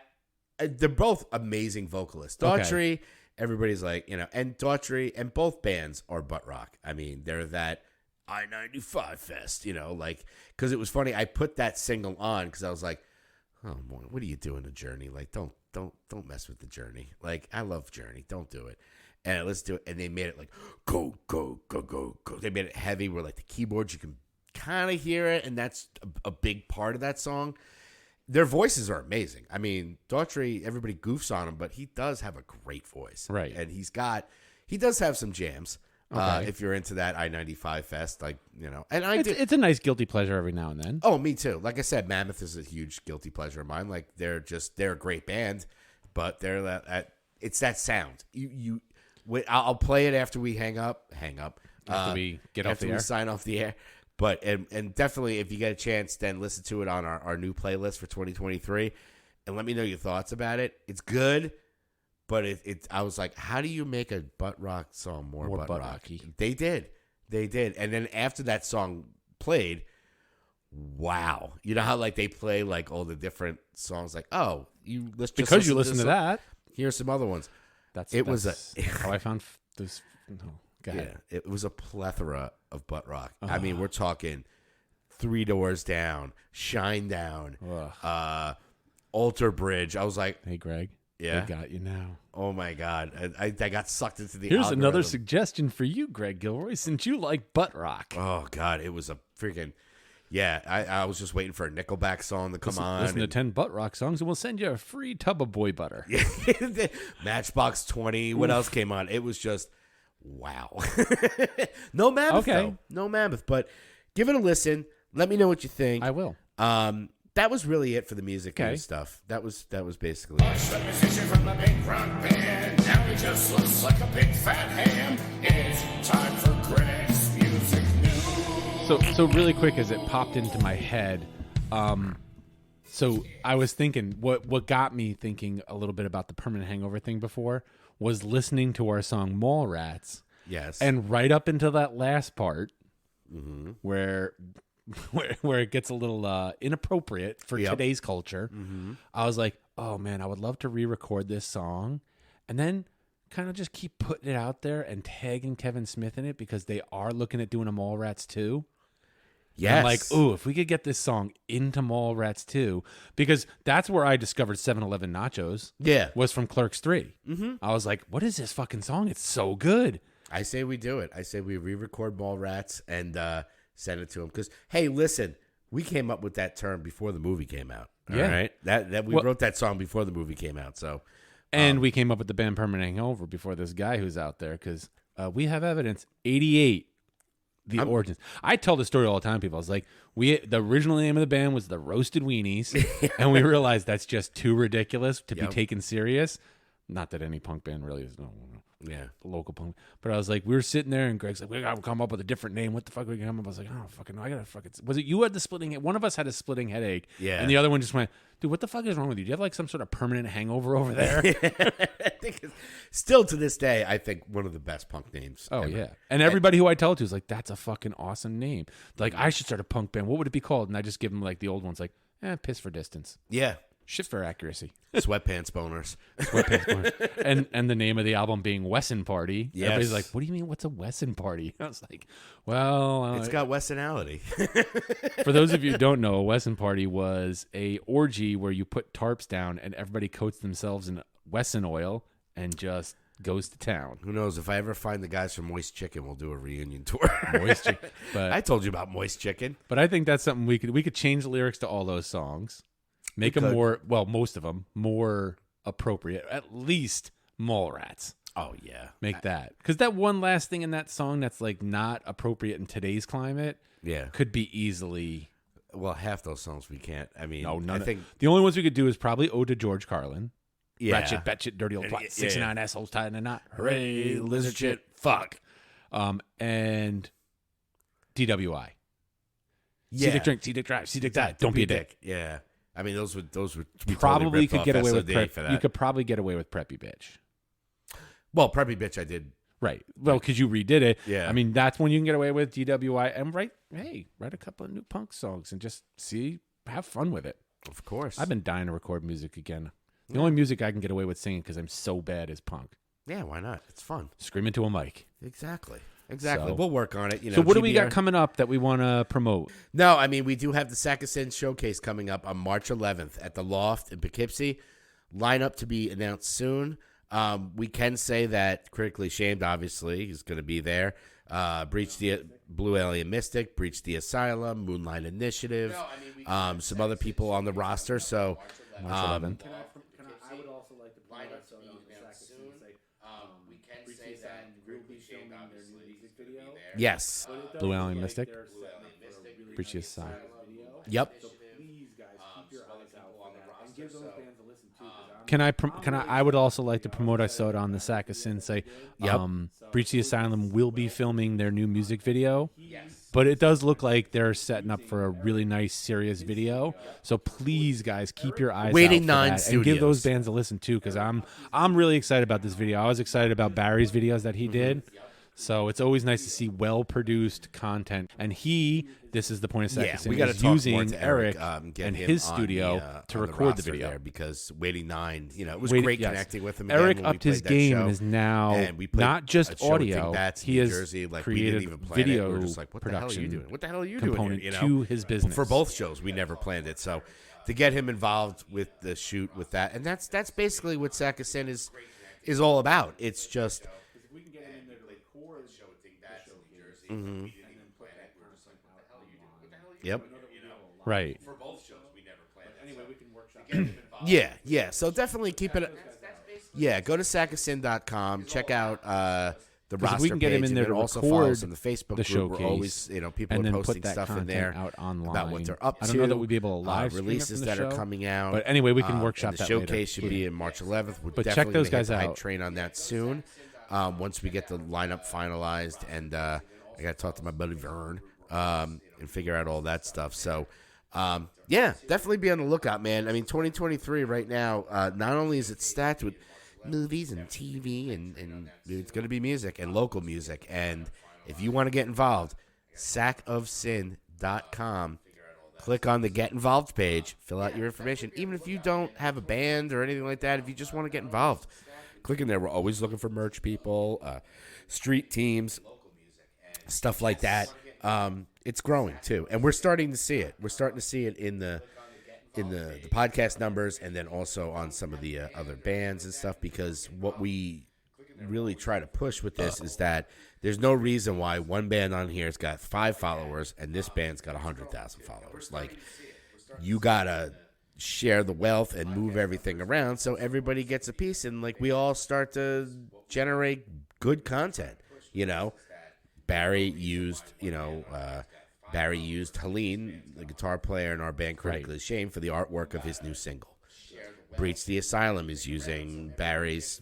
they're both amazing vocalists. Daughtry, everybody's like, you know, and Daughtry and both bands are butt rock. I mean, they're that I-95 fest, you know, like, because it was funny. I put that single on because I was like, oh boy, what are you doing to Journey? Like, don't mess with the Journey. Like, I love Journey. Don't do it. And let's do it. And they made it like, go, go, go, go, go. They made it heavy where like the keyboards, you can kind of hear it. And that's a big part of that song. Their voices are amazing. I mean, Daughtry, everybody goofs on him, but he does have a great voice. Right. And he does have some jams. Okay. If you're into that I-95 fest, like, you know, and it's a nice guilty pleasure every now and then. Oh, me too. Like I said, Mammoth is a huge guilty pleasure of mine. Like they're a great band, but they're it's that sound. I'll play it after we hang up. After we get off the air. After we sign off the air. But and definitely, if you get a chance, then listen to it on our new playlist for 2023, and let me know your thoughts about it. It's good. But I was like, how do you make a butt rock song more butt rocky? They did. And then after that song played, wow. You know how like they play like all the different songs, like, oh, you listen to that. Here's some other ones. That's how I found this. No, go ahead. Yeah, it was a plethora of butt rock. I mean, we're talking Three Doors Down, Shine Down, Alter Bridge. I was like, hey, Greg. Yeah, I got you now. Oh my God, I got sucked into the. Here's algorithm. Another suggestion for you, Greg Gilroy, since you like butt rock. Oh God, it was a freaking. Yeah, I was just waiting for a Nickelback song to come on. Listen to 10 butt rock songs, and we'll send you a free tub of boy butter. Matchbox 20. What else came on? It was just wow. No Mammoth though. No Mammoth, but give it a listen. Let me know what you think. I will. That was really it for the music and stuff. That was basically the musician from the big rock band. Now he just looks like a big fat ham. It's time for Greg's music So really quick, as it popped into my head, so I was thinking, what got me thinking a little bit about the permanent hangover thing before was listening to our song MallRats. Yes. And right up into that last part, where it gets a little inappropriate for today's culture, I was like, oh man, I would love to re-record this song, and then kind of just keep putting it out there and tagging Kevin Smith in it, because they are looking at doing a Mallrats 2. Yes. I'm like, ooh, if we could get this song into Mallrats 2, because that's where I discovered 7-Eleven Nachos. Yeah. Was from Clerks 3. I was like, what is this fucking song? It's so good. I say we do it. I say we re-record MallRats and send it to them. Because, hey, listen, we came up with that term before the movie came out. All right? That we wrote that song before the movie came out. So, and we came up with the band Permanent Hangover before this guy who's out there, because we have evidence. 88. The origins. I tell the story all the time. People, I was like, the original name of the band was the Roasted Weenies, and we realized that's just too ridiculous to be taken serious. Not that any punk band really is, local punk. But I was like, we were sitting there, and Greg's like, we gotta come up with a different name. What the fuck are we gonna come up? I was like, I don't fucking know. I gotta fucking. Was it you had the splitting? One of us had a splitting headache, and the other one just went, dude, what the fuck is wrong with you? Do you have like some sort of permanent hangover over there? I think still to this day, I think one of the best punk names. Oh, ever. yeah. And everybody who I tell it to is like, that's a fucking awesome name. Like, I should start a punk band. What would it be called? And I just give them like the old ones, like, Piss for Distance. Yeah. Shit for Accuracy. Sweatpants boners. Sweatpants boners. And the name of the album being Wesson Party. Yes. Everybody's like, what do you mean, what's a Wesson Party? I was like, well... It's got Wessonality. For those of you who don't know, a Wesson Party was a orgy where you put tarps down and everybody coats themselves in Wesson oil and just goes to town. Who knows? If I ever find the guys from Moist Chicken, we'll do a reunion tour. Moist Chicken. But I told you about Moist Chicken. But I think that's something we could change the lyrics to all those songs. Make them more, well, most of them, more appropriate. At least Mallrats. Oh, yeah. Make that. Because that one last thing in that song that's like not appropriate in today's climate could be easily... Well, half those songs we can't. I mean, no, I think... The only ones we could do is probably Ode to George Carlin. Yeah. Ratchet, batchet, dirty old twat. 69 assholes tied in a knot. Hooray, lizard shit, fuck. And DWI. Yeah. See dick drink, see dick drive, see dick die. Don't be a dick. Yeah. I mean, those were we probably could get away with for that. You could probably get away with Preppy Bitch. Well, Preppy Bitch, I did. Right. Well, because you redid it. Yeah. I mean, that's when you can get away with DWI and write a couple of new punk songs and just have fun with it. Of course. I've been dying to record music again. The only music I can get away with singing because I'm so bad is punk. Yeah, why not? It's fun. Scream into a mic. Exactly. So, we'll work on it. So what do we got coming up that we want to promote? No, I mean, we do have the Sack of Sin showcase coming up on March 11th at the Loft in Poughkeepsie. Lineup to be announced soon. We can say that Critically Shamed, obviously, is going to be there. Breach the Blue Alien Mystic, Breach the Asylum, Moonlight Initiative, some other people on the roster. So, March 11th. I would also like to lineup to be announced soon. We can say that Critically Shamed, obviously, is going to be there. Yes. Blue Alien Mystic. Breach the Asylum. Yep. Can I would also like to promote, I saw it on the Sack of Sin, say, Breach the Asylum will be filming their new music video. But it does look like they're setting up for a really nice, serious video. So please, guys, keep your eyes Waiting out for 9 that. Studios. And give those bands a listen, too, because I'm really excited about this video. I was excited about Barry's videos that he did. So it's always nice to see well-produced content. And this is the point of Second we got to is talk using more to Eric get and him his on studio to on record the roster video. there because Waiting 9, it was great connecting with him. Eric again when upped we his played that game show. and is now And we played not just a show at audio. Dingbats in He New has Jersey. Like, we created didn't even plan it. video We were just like, what the hell are you production doing? What the hell are you doing component here? to his business. For both shows, we never planned it. So to get him involved with the shoot with that, and that's basically what Sack of Sin is all about. It's just. Mm-hmm. Yep. Right. For both shows, we never planned it. Anyway, we can workshop. Yeah. So definitely keep it. Yeah, go to sackofsin.com. Check out the roster we can get page, him in and there then to also follow record us on the Facebook the group. showcase, We're always, people and are then posting put that stuff in content there out online about what they're up to. I don't know that we'd be able to live stream it releases from the that show, are coming out. But anyway, we can workshop and the that showcase later. should be in March 11th. We're But check definitely those gonna hit guys the hype out. train on that soon. Once we get the lineup finalized, and I got to talk to my buddy Vern. and figure out all that stuff. So, yeah, definitely be on the lookout, man. I mean, 2023 right now, not only is it stacked with movies and TV, and it's going to be music and local music. And if you want to get involved, sackofsin.com. Click on the Get Involved page. Fill out your information. Even if you don't have a band or anything like that, if you just want to get involved, click in there. We're always looking for merch people, street teams, stuff like that. It's growing, too. And we're starting to see it. We're starting to see it in the podcast numbers, and then also on some of the other bands and stuff, because what we really try to push with this is that there's no reason why one band on here has got 5 followers and this band's got 100,000 followers. Like, you gotta share the wealth and move everything around so everybody gets a piece, and like we all start to generate good content. You know, Barry used Helene, the guitar player in our band Critically Ashamed, for the artwork of his new single. Breach the Asylum is using Barry's,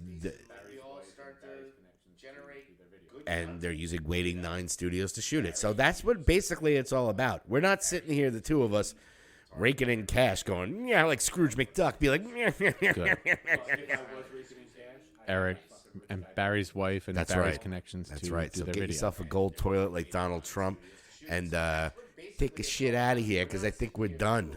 and they're using Waiting 9 Studios to shoot it. So that's what basically it's all about. We're not sitting here, the two of us, raking in cash going, yeah, like Scrooge McDuck, be like, Eric and Barry's wife and That's Barry's right. connections That's to, right. to So their get video. yourself a gold toilet like Donald Trump and take a shit out of here, because I think we're done.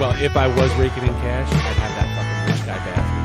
Well, if I was raking in cash, I'd have that fucking rich guy bathroom.